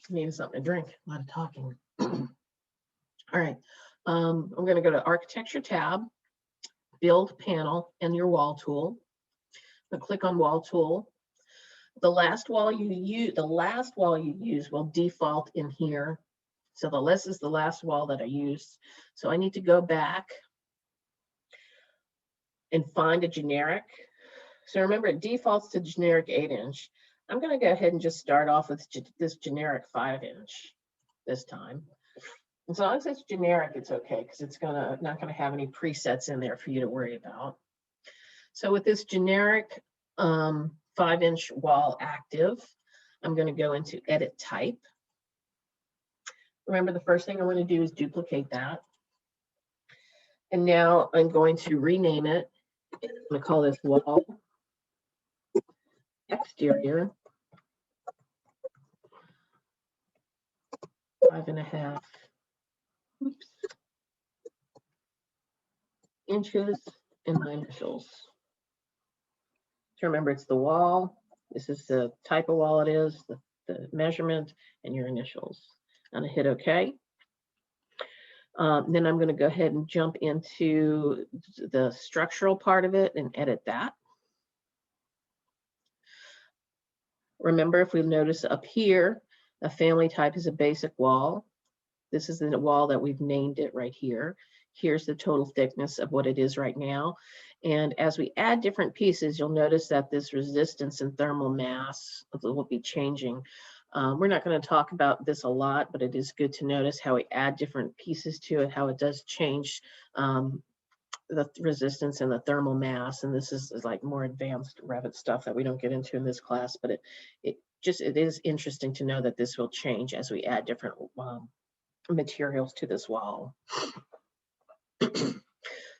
need something to drink, a lot of talking. All right, I'm going to go to Architecture tab, Build Panel, and your Wall tool. I'm going to click on Wall tool. The last wall you use will default in here. So this is the last wall that I used. So I need to go back and find a generic. So remember, it defaults to generic 8-inch. I'm going to go ahead and just start off with this generic 5-inch this time. As long as it's generic, it's okay because it's not going to have any presets in there for you to worry about. So with this generic 5-inch wall active, I'm going to go into Edit Type. Remember, the first thing I want to do is duplicate that. And now I'm going to rename it. I'm going to call this Wall Exterior 5.5 inches and my initials. So remember, it's the wall. This is the type of wall it is, the measurement, and your initials. I'm going to hit OK. Then I'm going to go ahead and jump into the structural part of it and edit that. Remember, if we notice up here, a family type is a basic wall. This is the wall that we've named it right here. Here's the total thickness of what it is right now. And as we add different pieces, you'll notice that this resistance and thermal mass will be changing. We're not going to talk about this a lot, but it is good to notice how we add different pieces to it, how it does change the resistance and the thermal mass. And this is like more advanced Revit stuff that we don't get into in this class, but it is interesting to know that this will change as we add different materials to this wall.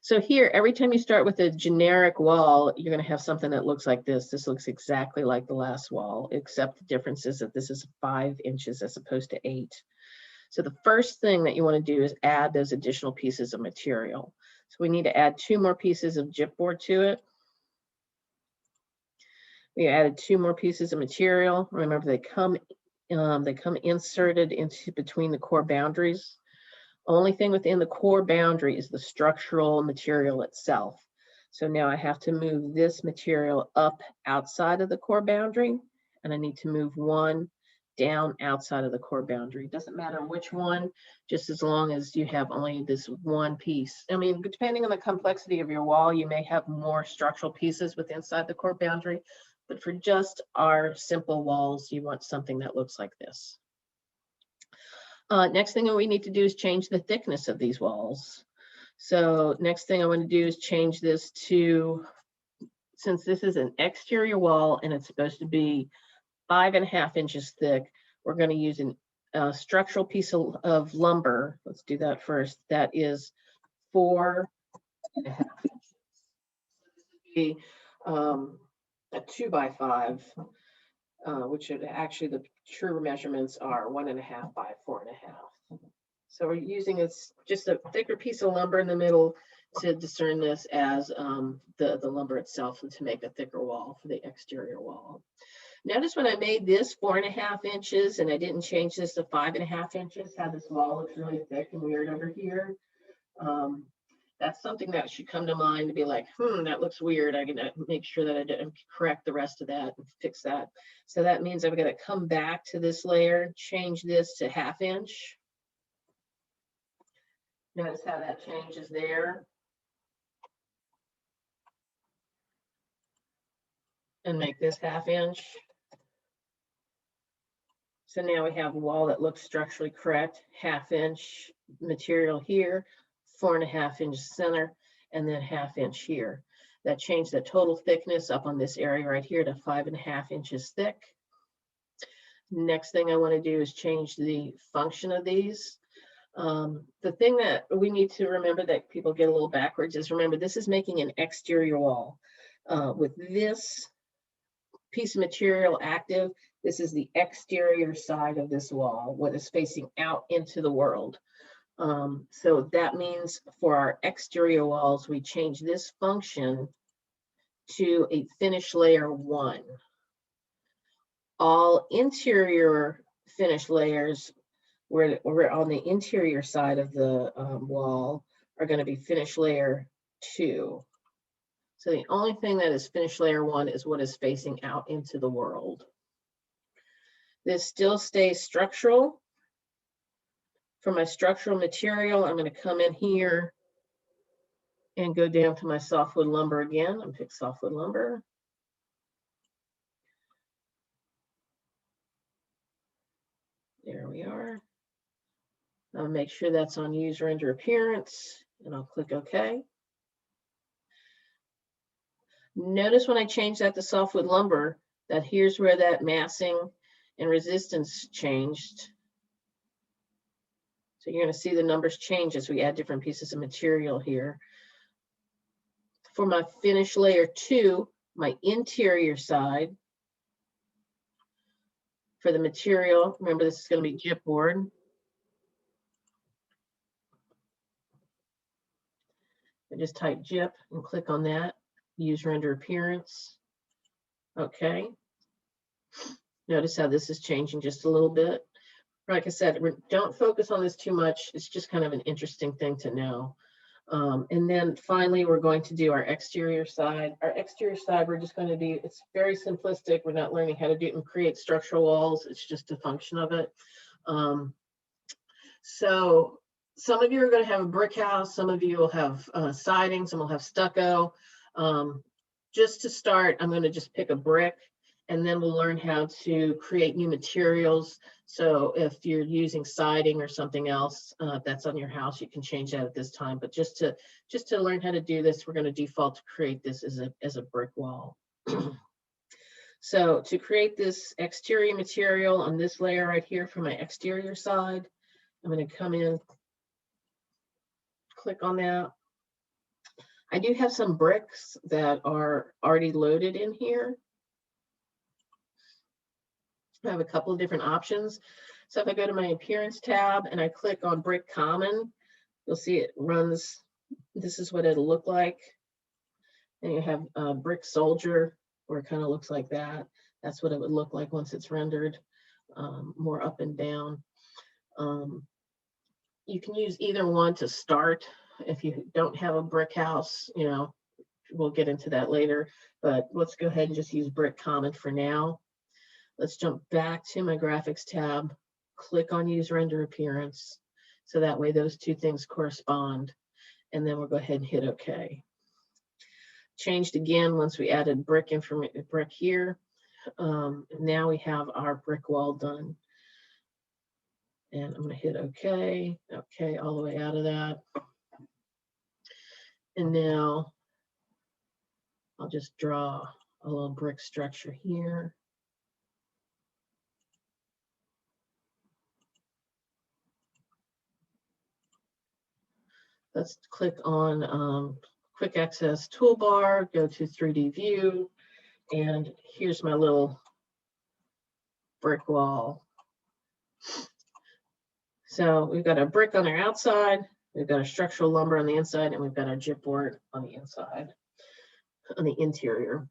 So here, every time you start with a generic wall, you're going to have something that looks like this. This looks exactly like the last wall, except the difference is that this is 5 inches as opposed to 8. So the first thing that you want to do is add those additional pieces of material. So we need to add 2 more pieces of gypboard to it. We added 2 more pieces of material. Remember, they come inserted into between the core boundaries. Only thing within the core boundary is the structural material itself. So now I have to move this material up outside of the core boundary, and I need to move 1 down outside of the core boundary. Doesn't matter which one, just as long as you have only this 1 piece. I mean, depending on the complexity of your wall, you may have more structural pieces within inside the core boundary, but for just our simple walls, you want something that looks like this. Next thing that we need to do is change the thickness of these walls. So next thing I want to do is change this to, since this is an exterior wall and it's supposed to be 5.5 inches thick, we're going to use a structural piece of lumber. Let's do that first. That is 4.5 inches. So this would be a 2x5. Which are actually the true measurements are 1.5 by 4.5. So we're using just a thicker piece of lumber in the middle to discern this as the lumber itself and to make a thicker wall for the exterior wall. Notice when I made this 4.5 inches and I didn't change this to 5.5 inches, how this wall looks really thick and weird over here. That's something that should come to mind to be like, that looks weird. I'm gonna make sure that I correct the rest of that and fix that. So that means I'm gonna come back to this layer, change this to 1/2 inch. Notice how that changes there. And make this 1/2 inch. So now we have a wall that looks structurally correct, 1/2 inch material here, 4.5 inch center, and then 1/2 inch here. That changed the total thickness up on this area right here to 5.5 inches thick. Next thing I want to do is change the function of these. The thing that we need to remember that people get a little backwards is, remember, this is making an exterior wall. With this piece of material active, this is the exterior side of this wall, what is facing out into the world. So that means for our exterior walls, we change this function to a finish layer 1. All interior finish layers, we're on the interior side of the wall, are going to be finish layer 2. So the only thing that is finish layer 1 is what is facing out into the world. This still stays structural. For my structural material, I'm going to come in here and go down to my softwood lumber again. I'm pick softwood lumber. There we are. I'll make sure that's on use render appearance and I'll click OK. Notice when I change that to softwood lumber, that here's where that massing and resistance changed. So you're going to see the numbers change as we add different pieces of material here. For my finish layer 2, my interior side, for the material, remember this is going to be gypboard. I just type gyp and click on that, use render appearance. Okay. Notice how this is changing just a little bit. Like I said, don't focus on this too much. It's just kind of an interesting thing to know. And then finally, we're going to do our exterior side. Our exterior side, we're just going to do, it's very simplistic. We're not learning how to do it and create structural walls. It's just a function of it. So some of you are going to have a brick house. Some of you will have siding. Some will have stucco. Just to start, I'm going to just pick a brick, and then we'll learn how to create new materials. So if you're using siding or something else that's on your house, you can change that at this time. But just to learn how to do this, we're going to default to create this as a brick wall. So to create this exterior material on this layer right here for my exterior side, I'm going to come in, click on that. I do have some bricks that are already loaded in here. I have a couple of different options. So if I go to my appearance tab and I click on brick common, you'll see it runs. This is what it'll look like. And you have a brick soldier, where it kind of looks like that. That's what it would look like once it's rendered, more up and down. You can use either one to start. If you don't have a brick house, you know, we'll get into that later, but let's go ahead and just use brick common for now. Let's jump back to my graphics tab, click on use render appearance. So that way those two things correspond. And then we'll go ahead and hit OK. Changed again once we added brick information, brick here. Now we have our brick wall done. And I'm going to hit OK, OK, all the way out of that. And now I'll just draw a little brick structure here. Let's click on quick access toolbar, go to 3D view, and here's my little brick wall. So we've got a brick on our outside, we've got a structural lumber on the inside, and we've got our gypboard on the inside, on the interior.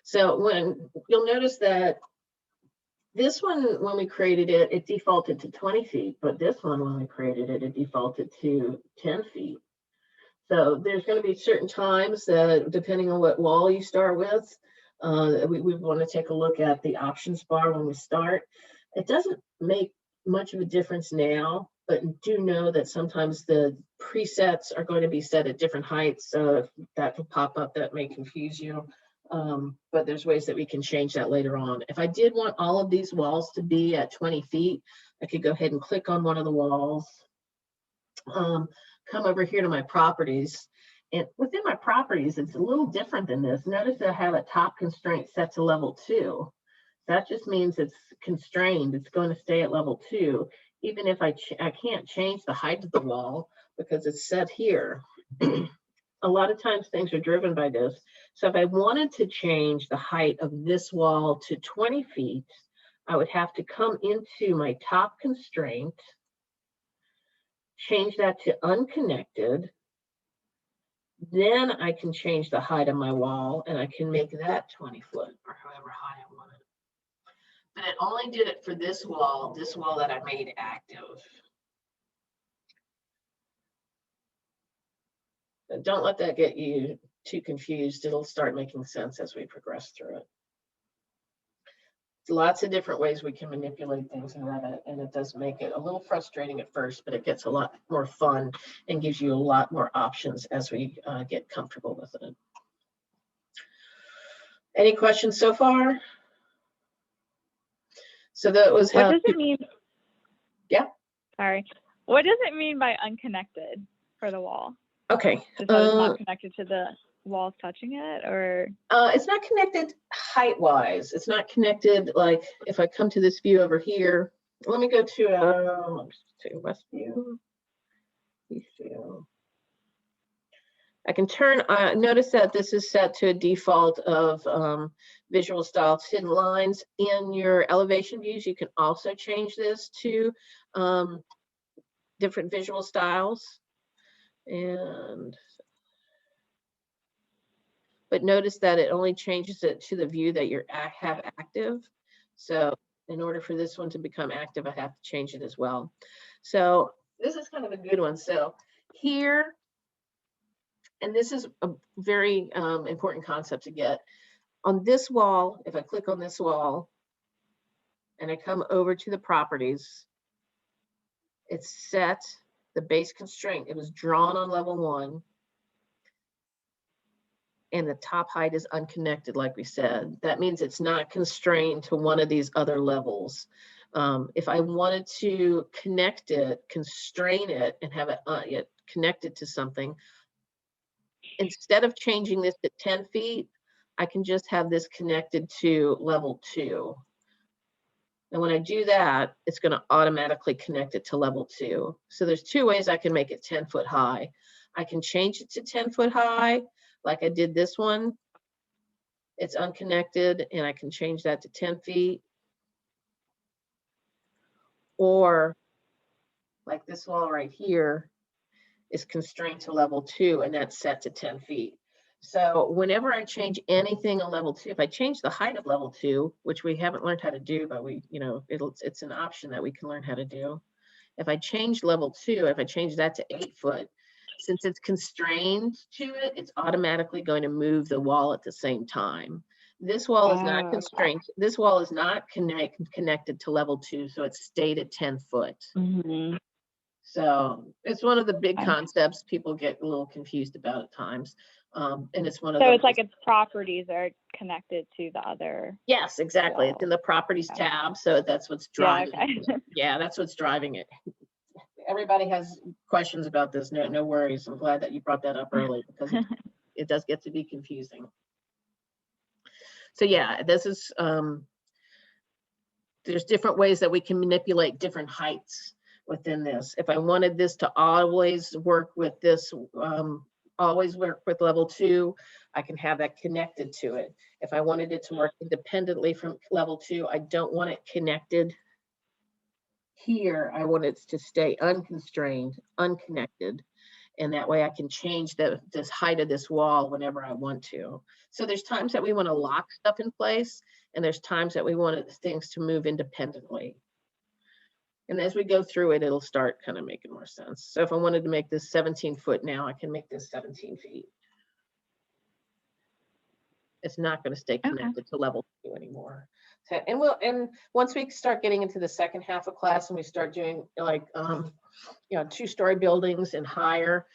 So when you'll notice that this one, when we created it, it defaulted to 20 feet, but this one, when we created it, it defaulted to 10 feet. So there's going to be certain times that, depending on what wall you start with, we want to take a look at the options bar when we start. It doesn't make much of a difference now, but do know that sometimes the presets are going to be set at different heights. So if that will pop up, that may confuse you. But there's ways that we can change that later on. If I did want all of these walls to be at 20 feet, I could go ahead and click on one of the walls, come over here to my properties. And within my properties, it's a little different than this. Notice that I have a top constraint set to level 2. That just means it's constrained. It's going to stay at level 2, even if I can't change the height of the wall because it's set here. A lot of times things are driven by this. So if I wanted to change the height of this wall to 20 feet, I would have to come into my top constraint, change that to unconnected. Then I can change the height of my wall and I can make that 20 foot or however high I want it. But it only did it for this wall that I made active. But don't let that get you too confused. It'll start making sense as we progress through it. Lots of different ways we can manipulate things in Revit, and it does make it a little frustrating at first, but it gets a lot more fun and gives you a lot more options as we get comfortable with it. Any questions so far? So that was how. What does it mean? Yeah. Sorry. What does it mean by unconnected for the wall? Okay. Is that it's not connected to the walls touching it, or? It's not connected height-wise. It's not connected, like if I come to this view over here, let me go to West View, East View. I can turn, notice that this is set to a default of visual styles, hidden lines. In your elevation views, you can also change this to different visual styles. But notice that it only changes it to the view that you have active. So in order for this one to become active, I have to change it as well. So this is kind of a good one. So here, and this is a very important concept to get. On this wall, if I click on this wall and I come over to the properties, it's set the base constraint. It was drawn on level 1. And the top height is unconnected, like we said. That means it's not constrained to one of these other levels. If I wanted to connect it, constrain it, and have it connected to something, instead of changing this to 10 feet, I can just have this connected to level 2. And when I do that, it's going to automatically connect it to level 2. So there's 2 ways I can make it 10 foot high. I can change it to 10 foot high, like I did this one. It's unconnected, and I can change that to 10 feet. Or like this wall right here is constrained to level 2, and that's set to 10 feet. So whenever I change anything on level 2, if I change the height of level 2, which we haven't learned how to do, but it's an option that we can learn how to do. If I change level 2, if I change that to 8 foot, since it's constrained to it, it's automatically going to move the wall at the same time. This wall is not constrained. This wall is not connected to level 2, so it's stayed at 10 foot. Mm-hmm. So it's one of the big concepts people get a little confused about at times. And it's one of So it's like its properties are connected to the other. Yes, exactly. It's in the properties tab. So that's what's driving it. Yeah, that's what's driving it. Everybody has questions about this. No worries. I'm glad that you brought that up early because it does get to be confusing. So yeah, this is, there's different ways that we can manipulate different heights within this. If I wanted this to always work with this, always work with level 2, I can have that connected to it. If I wanted it to work independently from level 2, I don't want it connected here. I want it to stay unconstrained, unconnected. And that way I can change this height of this wall whenever I want to. So there's times that we want to lock stuff in place, and there's times that we want things to move independently. And as we go through it, it'll start kind of making more sense. So if I wanted to make this 17 foot now, I can make this 17 feet. It's not going to stay connected to level 2 anymore. So, and once we start getting into the second half of class and we start doing like, 2-story buildings and higher,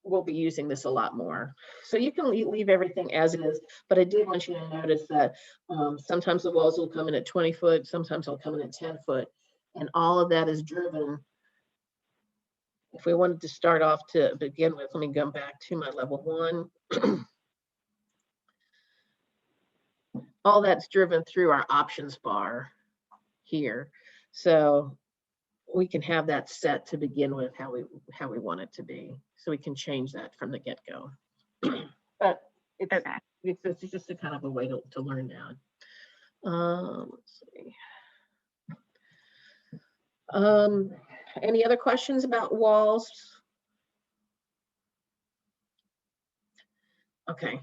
we'll be using this a lot more. So you can leave everything as it is, but I did want you to notice that sometimes the walls will come in at 20 foot, sometimes they'll come in at 10 foot. And all of that is driven. If we wanted to start off to begin with, let me go back to my level 1. All that's driven through our options bar here. So we can have that set to begin with how we want it to be. So we can change that from the get-go. But it's just a kind of a way to learn that. Let's see. Any other questions about walls? Okay.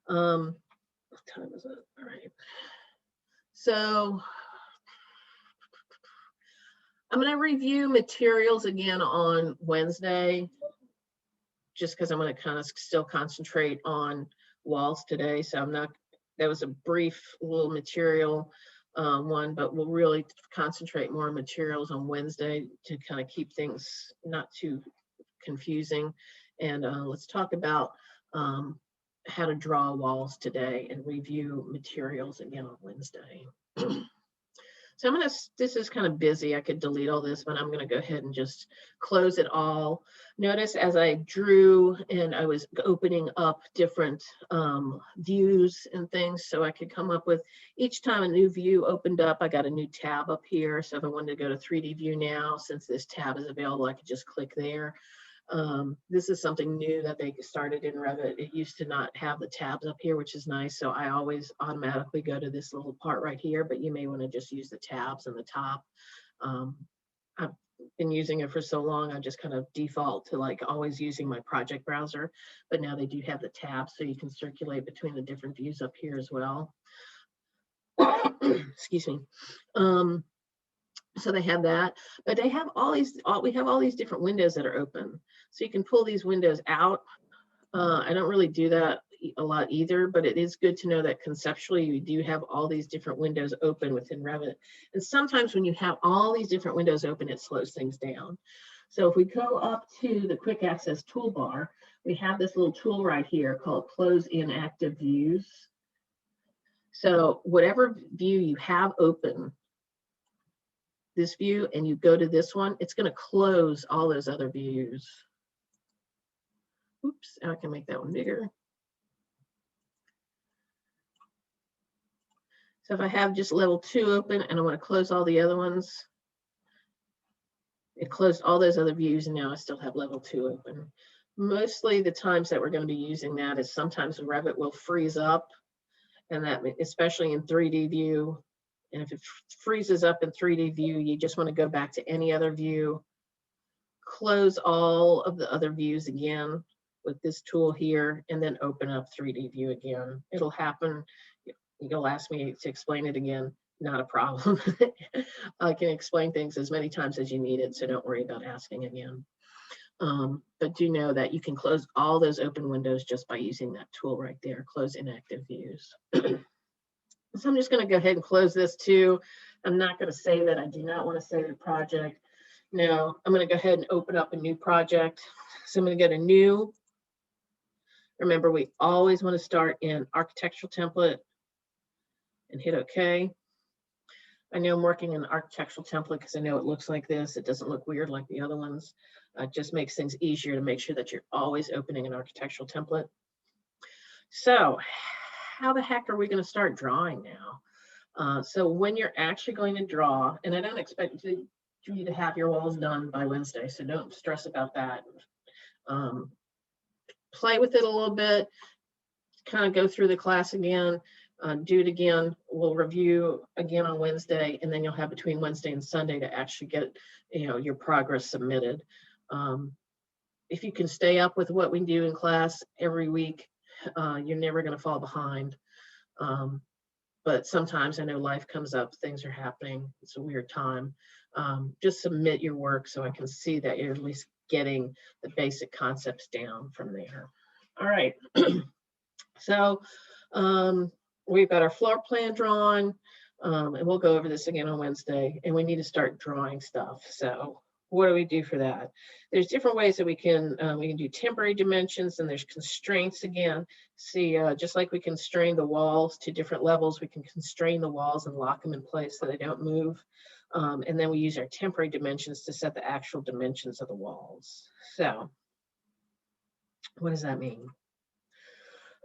What time is it? All right. So I'm going to review materials again on Wednesday, just because I'm going to kind of still concentrate on walls today. So that was a brief little material one, but we'll really concentrate more on materials on Wednesday to kind of keep things not too confusing. And let's talk about how to draw walls today and review materials again on Wednesday. So this is kind of busy. I could delete all this, but I'm going to go ahead and just close it all. Notice as I drew and I was opening up different views and things, so I could come up with, each time a new view opened up, I got a new tab up here. So if I wanted to go to 3D view now, since this tab is available, I could just click there. This is something new that they started in Revit. It used to not have the tabs up here, which is nice. So I always automatically go to this little part right here, but you may want to just use the tabs in the top. I've been using it for so long, I just kind of default to like always using my project browser, but now they do have the tabs so you can circulate between the different views up here as well. Excuse me. So they have that, but they have we have all these different windows that are open. So you can pull these windows out. I don't really do that a lot either, but it is good to know that conceptually you do have all these different windows open within Revit. And sometimes when you have all these different windows open, it slows things down. So if we go up to the quick access toolbar, we have this little tool right here called Close Inactive Views. So whatever view you have open, this view, and you go to this one, it's going to close all those other views. Oops, I can make that one bigger. So if I have just level 2 open and I want to close all the other ones, It closed all those other views and now I still have level 2 open. Mostly the times that we're going to be using that is sometimes Revit will freeze up, and that especially in 3D view. And if it freezes up in 3D view, you just want to go back to any other view, close all of the other views again with this tool here, and then open up 3D view again. It'll happen. You'll ask me to explain it again. Not a problem. I can explain things as many times as you need it, so don't worry about asking again. But do know that you can close all those open windows just by using that tool right there, close inactive views. So I'm just going to go ahead and close this too. I'm not going to save it. I do not want to save the project. No, I'm going to go ahead and open up a new project. So I'm going to go to new. Remember, we always want to start in architectural template and hit OK. I know I'm working in architectural template because I know it looks like this. It doesn't look weird like the other ones. It just makes things easier to make sure that you're always opening an architectural template. So how the heck are we going to start drawing now? So when you're actually going to draw, and I don't expect you to have your walls done by Wednesday, so don't stress about that. Play with it a little bit, kind of go through the class again. Do it again. We'll review again on Wednesday, and then you'll have between Wednesday and Sunday to actually get, your progress submitted. If you can stay up with what we do in class every week, you're never going to fall behind. But sometimes I know life comes up, things are happening. It's a weird time. Just submit your work so I can see that you're at least getting the basic concepts down from there. All right. So we've got our floor plan drawn, and we'll go over this again on Wednesday, and we need to start drawing stuff. So what do we do for that? There's different ways that we can do temporary dimensions, and there's constraints again. See, just like we constrain the walls to different levels, we can constrain the walls and lock them in place so they don't move. And then we use our temporary dimensions to set the actual dimensions of the walls. So what does that mean?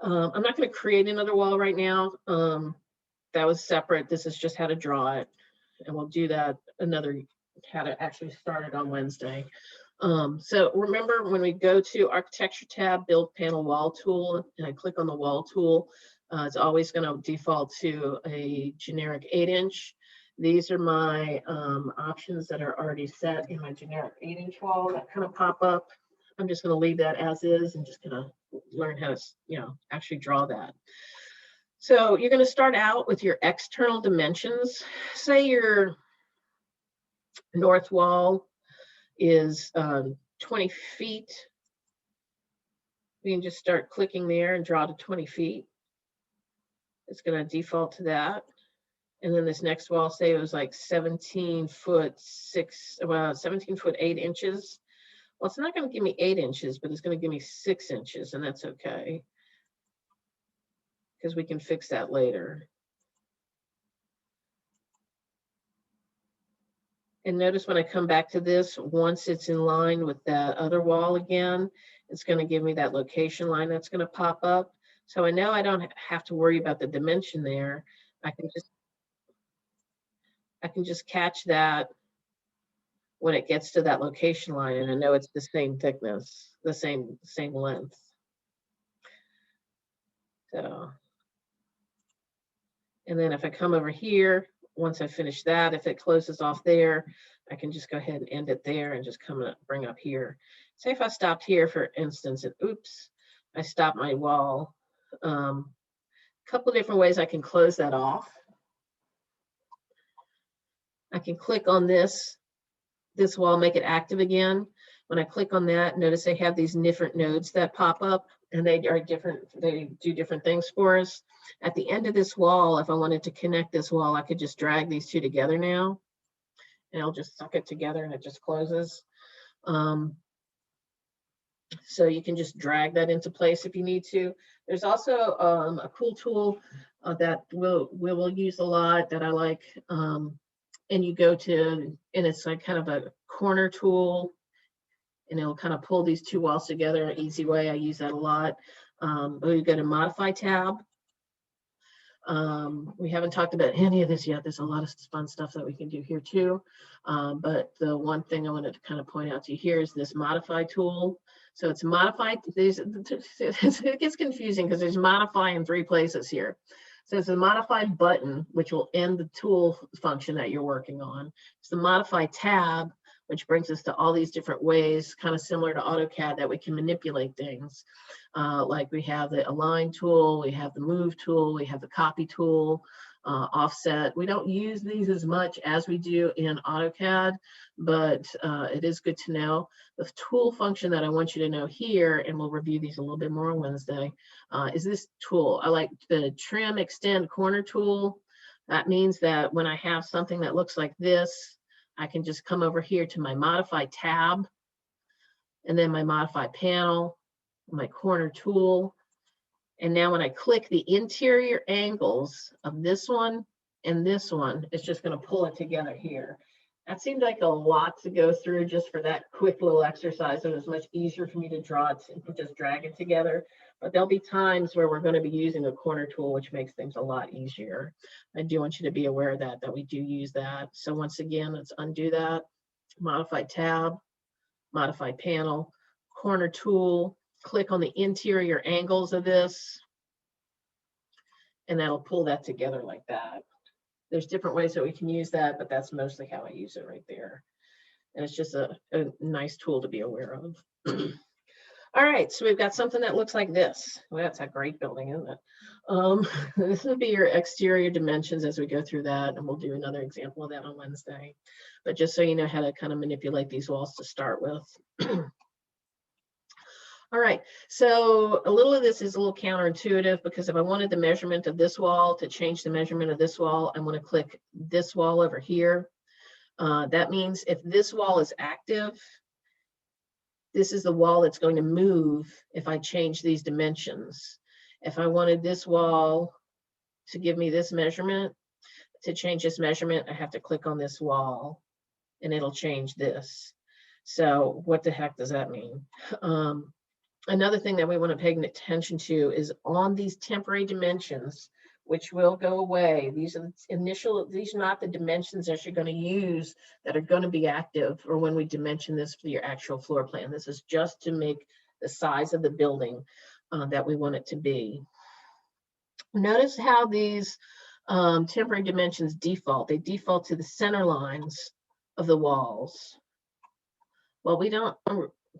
I'm not going to create another wall right now. That was separate. This is just how to draw it. And we'll do that how to actually start it on Wednesday. So remember, when we go to Architecture tab, Build Panel Wall Tool, and I click on the Wall tool, it's always going to default to a generic 8-inch. These are my options that are already set in my generic 8-inch wall that kind of pop up. I'm just going to leave that as is and just going to learn how to, actually draw that. So you're going to start out with your external dimensions. Say your north wall is 20 feet. We can just start clicking there and draw to 20 feet. It's going to default to that. And then this next wall, say it was like 17 foot 8 inches. Well, it's not going to give me 8 inches, but it's going to give me 6 inches, and that's okay, because we can fix that later. And notice when I come back to this, once it's in line with that other wall again, it's going to give me that location line that's going to pop up. So I know I don't have to worry about the dimension there. I can just catch that when it gets to that location line, and I know it's the same thickness, the same length. So, and then if I come over here, once I finish that, if it closes off there, I can just go ahead and end it there and just bring up here. Say if I stopped here, for instance, and oops, I stopped my wall. A couple of different ways I can close that off. I can click on this wall, make it active again. When I click on that, notice they have these different nodes that pop up, and they are different. They do different things for us. At the end of this wall, if I wanted to connect this wall, I could just drag these two together now, and I'll just suck it together and it just closes. So you can just drag that into place if you need to. There's also a cool tool that we'll use a lot that I like. And you go to, and it's like kind of a corner tool, and it'll kind of pull these two walls together in an easy way. I use that a lot. We go to Modify tab. We haven't talked about any of this yet. There's a lot of fun stuff that we can do here too. But the one thing I wanted to kind of point out to you here is this modify tool. So it's modified. It gets confusing because there's modify in 3 places here. So it's a modify button, which will end the tool function that you're working on. It's the modify tab, which brings us to all these different ways, kind of similar to AutoCAD, that we can manipulate things. Like we have the align tool, we have the move tool, we have the copy tool, offset. We don't use these as much as we do in AutoCAD, but it is good to know. The tool function that I want you to know here, and we'll review these a little bit more on Wednesday, is this tool. I like the trim extend corner tool. That means that when I have something that looks like this, I can just come over here to my modify tab, and then my modify panel, my corner tool. And now when I click the interior angles of this one and this one, it's just going to pull it together here. That seemed like a lot to go through just for that quick little exercise. It was much easier for me to draw it and just drag it together. But there'll be times where we're going to be using a corner tool, which makes things a lot easier. I do want you to be aware of that we do use that. So once again, let's undo that. Modify tab, modify panel, corner tool, click on the interior angles of this, and that'll pull that together like that. There's different ways that we can use that, but that's mostly how I use it right there. And it's just a nice tool to be aware of. All right, so we've got something that looks like this. Well, that's a great building, isn't it? This will be your exterior dimensions as we go through that, and we'll do another example of that on Wednesday. But just so you know how to kind of manipulate these walls to start with. All right, so a little of this is a little counterintuitive, because if I wanted the measurement of this wall to change the measurement of this wall, I'm going to click this wall over here. That means if this wall is active, this is the wall that's going to move if I change these dimensions. If I wanted this wall to give me this measurement, to change this measurement, I have to click on this wall and it'll change this. So what the heck does that mean? Another thing that we want to pay attention to is on these temporary dimensions, which will go away. These are these are not the dimensions that you're going to use that are going to be active or when we dimension this for your actual floor plan. This is just to make the size of the building that we want it to be. Notice how these temporary dimensions default. They default to the center lines of the walls. Well, we don't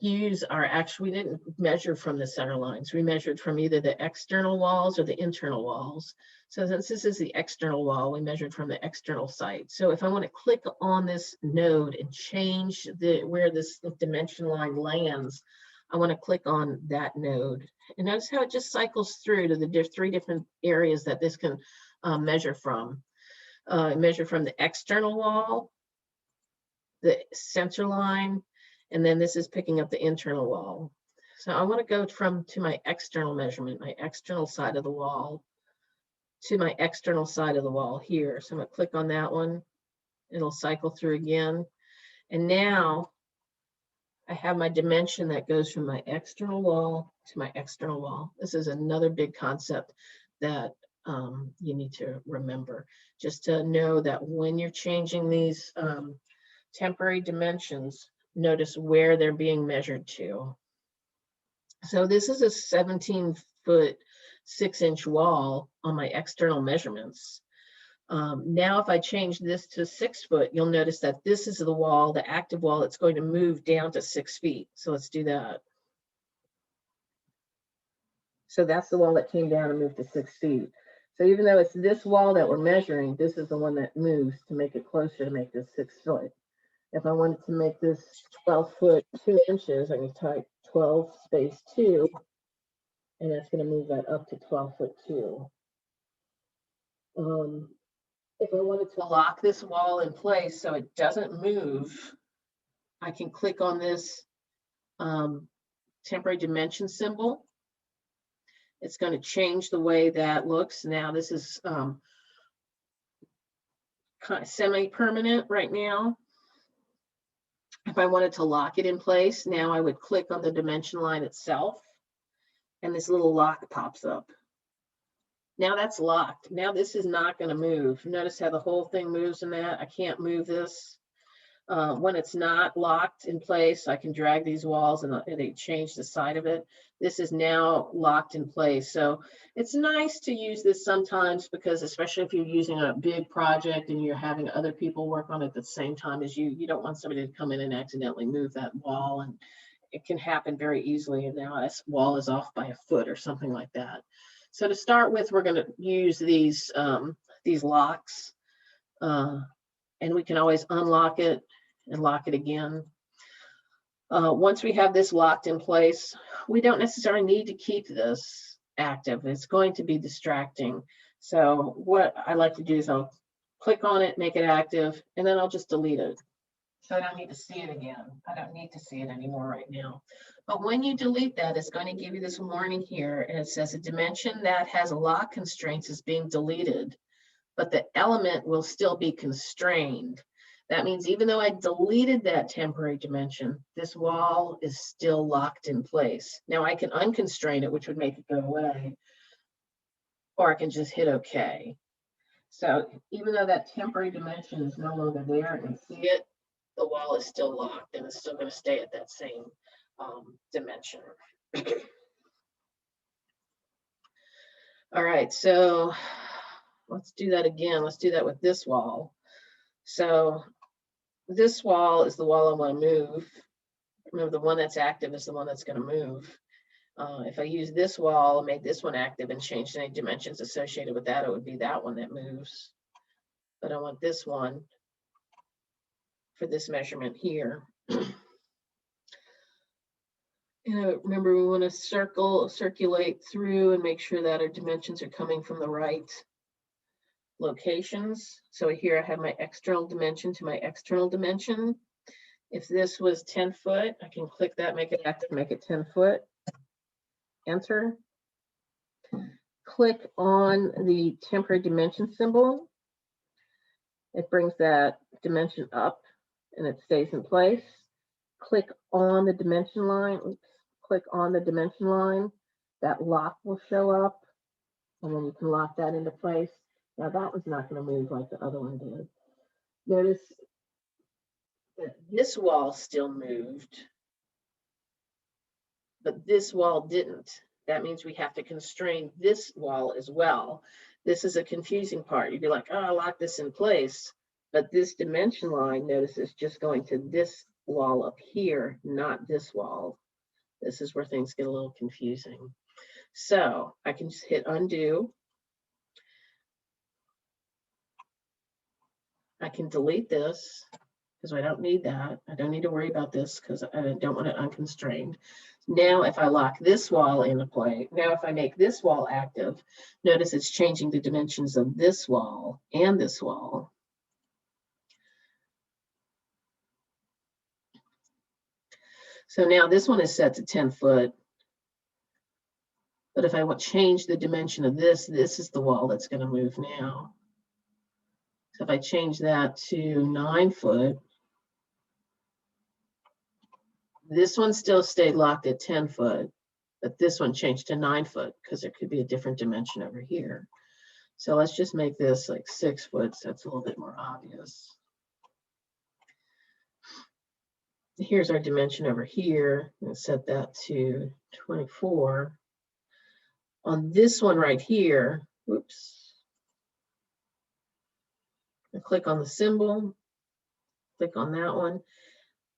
use our actual, we didn't measure from the center lines. We measured from either the external walls or the internal walls. So since this is the external wall, we measured from the external site. So if I want to click on this node and change where this dimension line lands, I want to click on that node. And notice how it just cycles through to the 3 different areas that this can measure from. Measure from the external wall, the center line, and then this is picking up the internal wall. So I want to go to my external measurement, my external side of the wall, to my external side of the wall here. So I'm going to click on that one. It'll cycle through again. And now I have my dimension that goes from my external wall to my external wall. This is another big concept that you need to remember. Just to know that when you're changing these temporary dimensions, notice where they're being measured to. So this is a 17-foot 6-inch wall on my external measurements. Now if I change this to 6 foot, you'll notice that this is the wall, the active wall, that's going to move down to 6 feet. So let's do that. So that's the wall that came down and moved to 6 feet. So even though it's this wall that we're measuring, this is the one that moves to make it closer to make this 6 foot. If I wanted to make this 12 foot 2 inches, I can type 12 space 2, and that's going to move that up to 12 foot 2. If I wanted to lock this wall in place so it doesn't move, I can click on this temporary dimension symbol. It's going to change the way that looks. Now this is kind of semi-permanent right now. If I wanted to lock it in place, now I would click on the dimension line itself, and this little lock pops up. Now that's locked. Now this is not going to move. Notice how the whole thing moves in that. I can't move this. When it's not locked in place, I can drag these walls and they change the side of it. This is now locked in place. So it's nice to use this sometimes, because especially if you're using a big project and you're having other people work on it at the same time as you don't want somebody to come in and accidentally move that wall, and it can happen very easily. And now this wall is off by a foot or something like that. So to start with, we're going to use these locks, and we can always unlock it and lock it again. Once we have this locked in place, we don't necessarily need to keep this active. It's going to be distracting. So what I like to do is I'll click on it, make it active, and then I'll just delete it. So I don't need to see it again. I don't need to see it anymore right now. But when you delete that, it's going to give you this warning here, and it says a dimension that has a lock constraints is being deleted, but the element will still be constrained. That means even though I deleted that temporary dimension, this wall is still locked in place. Now I can unconstrain it, which would make it go away, or I can just hit OK. So even though that temporary dimension is no longer there and see it, the wall is still locked and it's still going to stay at that same dimension. All right, so let's do that again. Let's do that with this wall. So this wall is the wall I want to move. Remember, the one that's active is the one that's going to move. If I use this wall and make this one active and change any dimensions associated with that, it would be that one that moves. But I want this one for this measurement here. Remember, we want to circulate through and make sure that our dimensions are coming from the right locations. So here I have my external dimension to my external dimension. If this was 10 foot, I can click that, make it active, make it 10 foot, enter. Click on the temporary dimension symbol. It brings that dimension up and it stays in place. Click on the dimension line. Oops. Click on the dimension line. That lock will show up, and then you can lock that into place. Now that was not going to move like the other one did. Notice that this wall still moved, but this wall didn't. That means we have to constrain this wall as well. This is a confusing part. You'd be like, oh, I locked this in place, but this dimension line, notice, is just going to this wall up here, not this wall. This is where things get a little confusing. So I can just hit undo. I can delete this because I don't need that. I don't need to worry about this because I don't want it unconstrained. Now, if I lock this wall into play, now if I make this wall active, notice it's changing the dimensions of this wall and this wall. So now this one is set to 10 foot. But if I want to change the dimension of this, this is the wall that's going to move now. So if I change that to 9 foot, this one still stayed locked at 10 foot, but this one changed to 9 foot because there could be a different dimension over here. So let's just make this like 6 foot, so it's a little bit more obvious. Here's our dimension over here. I'm going to set that to 24. On this one right here, whoops. I click on the symbol, click on that one.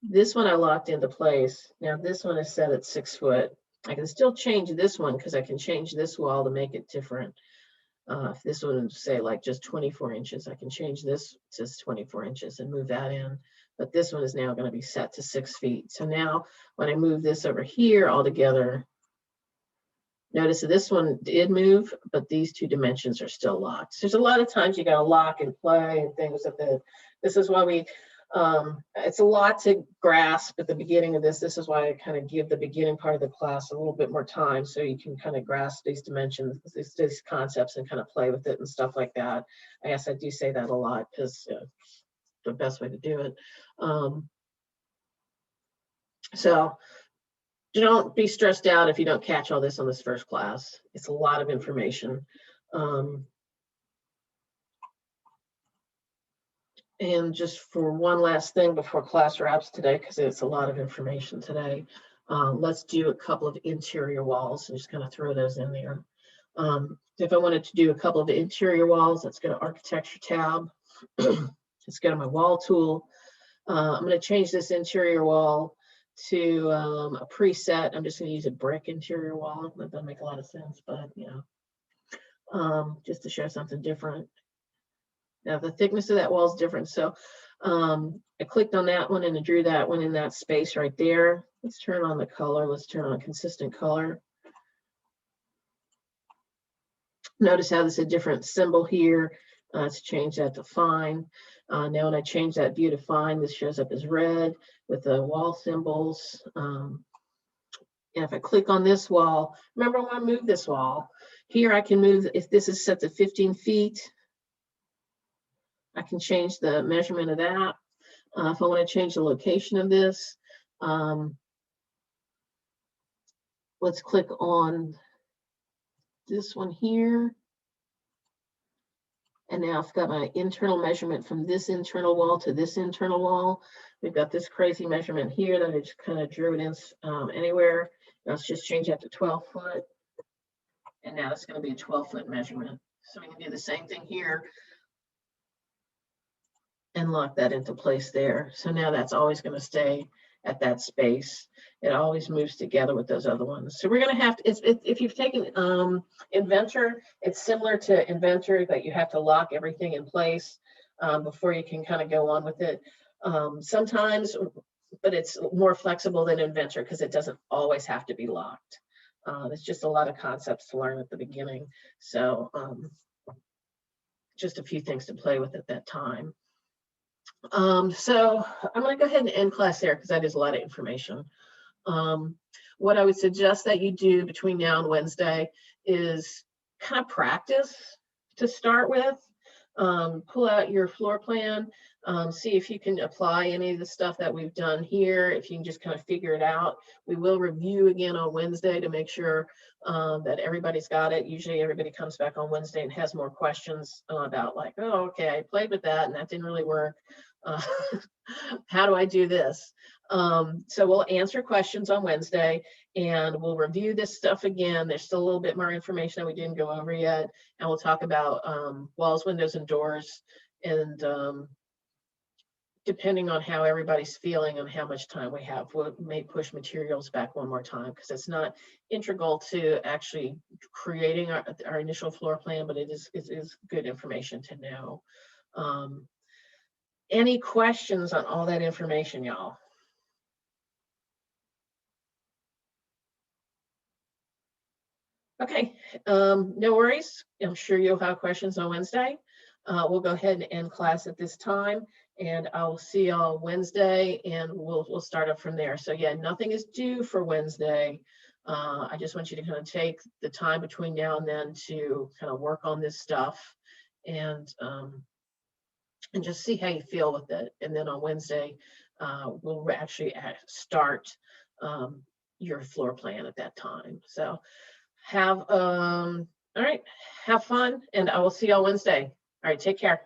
This one I locked into place. Now this one is set at 6 foot. I can still change this one because I can change this wall to make it different. If this one would say like just 24 inches, I can change this to 24 inches and move that in. But this one is now going to be set to 6 feet. So now when I move this over here all together, notice that this one did move, but these two dimensions are still locked. So there's a lot of times you got to lock and play and things like that. This is why we, it's a lot to grasp at the beginning of this. This is why I kind of give the beginning part of the class a little bit more time so you can kind of grasp these dimensions, these concepts, and kind of play with it and stuff like that. I guess I do say that a lot because the best way to do it. So don't be stressed out if you don't catch all this on this first class. It's a lot of information. And just for one last thing before class wraps today, because it's a lot of information today, let's do a couple of interior walls and just kind of throw those in there. If I wanted to do a couple of interior walls, let's go to Architecture tab. Let's go to my wall tool. I'm going to change this interior wall to a preset. I'm just going to use a brick interior wall. That doesn't make a lot of sense, but you know, just to show something different. Now the thickness of that wall is different. So I clicked on that one and I drew that one in that space right there. Let's turn on the color. Let's turn on consistent color. Notice how there's a different symbol here. Let's change that to fine. Now when I change that view to fine, this shows up as red with the wall symbols. And if I click on this wall, remember I want to move this wall. Here I can move, if this is set to 15 feet, I can change the measurement of that. If I want to change the location of this, let's click on this one here. And now I've got my internal measurement from this internal wall to this internal wall. We've got this crazy measurement here that I just kind of drew it in anywhere. Let's just change that to 12 foot. And now it's going to be a 12-foot measurement. So we can do the same thing here and lock that into place there. So now that's always going to stay at that space. It always moves together with those other ones. So we're going to have to, if you've taken Inventor, it's similar to Inventor that you have to lock everything in place before you can kind of go on with it. Sometimes, but it's more flexible than Inventor because it doesn't always have to be locked. It's just a lot of concepts to learn at the beginning. So just a few things to play with at that time. So I'm going to go ahead and end class there because that is a lot of information. What I would suggest that you do between now and Wednesday is kind of practice to start with. Pull out your floor plan, see if you can apply any of the stuff that we've done here, if you can just kind of figure it out. We will review again on Wednesday to make sure that everybody's got it. Usually everybody comes back on Wednesday and has more questions about like, oh, okay, I played with that and that didn't really work. How do I do this? So we'll answer questions on Wednesday and we'll review this stuff again. There's still a little bit more information that we didn't go over yet. And we'll talk about walls, windows, and doors. And depending on how everybody's feeling and how much time we have, we may push materials back one more time because it's not integral to actually creating our initial floor plan, but it is good information to know. Any questions on all that information, y'all? Okay, no worries. I'm sure you'll have questions on Wednesday. We'll go ahead and end class at this time, and I'll see y'all Wednesday, and we'll start up from there. So yeah, nothing is due for Wednesday. I just want you to kind of take the time between now and then to kind of work on this stuff, and just see how you feel with it. And then on Wednesday, we'll actually start your floor plan at that time. So have, all right, have fun, and I will see y'all Wednesday. All right, take care.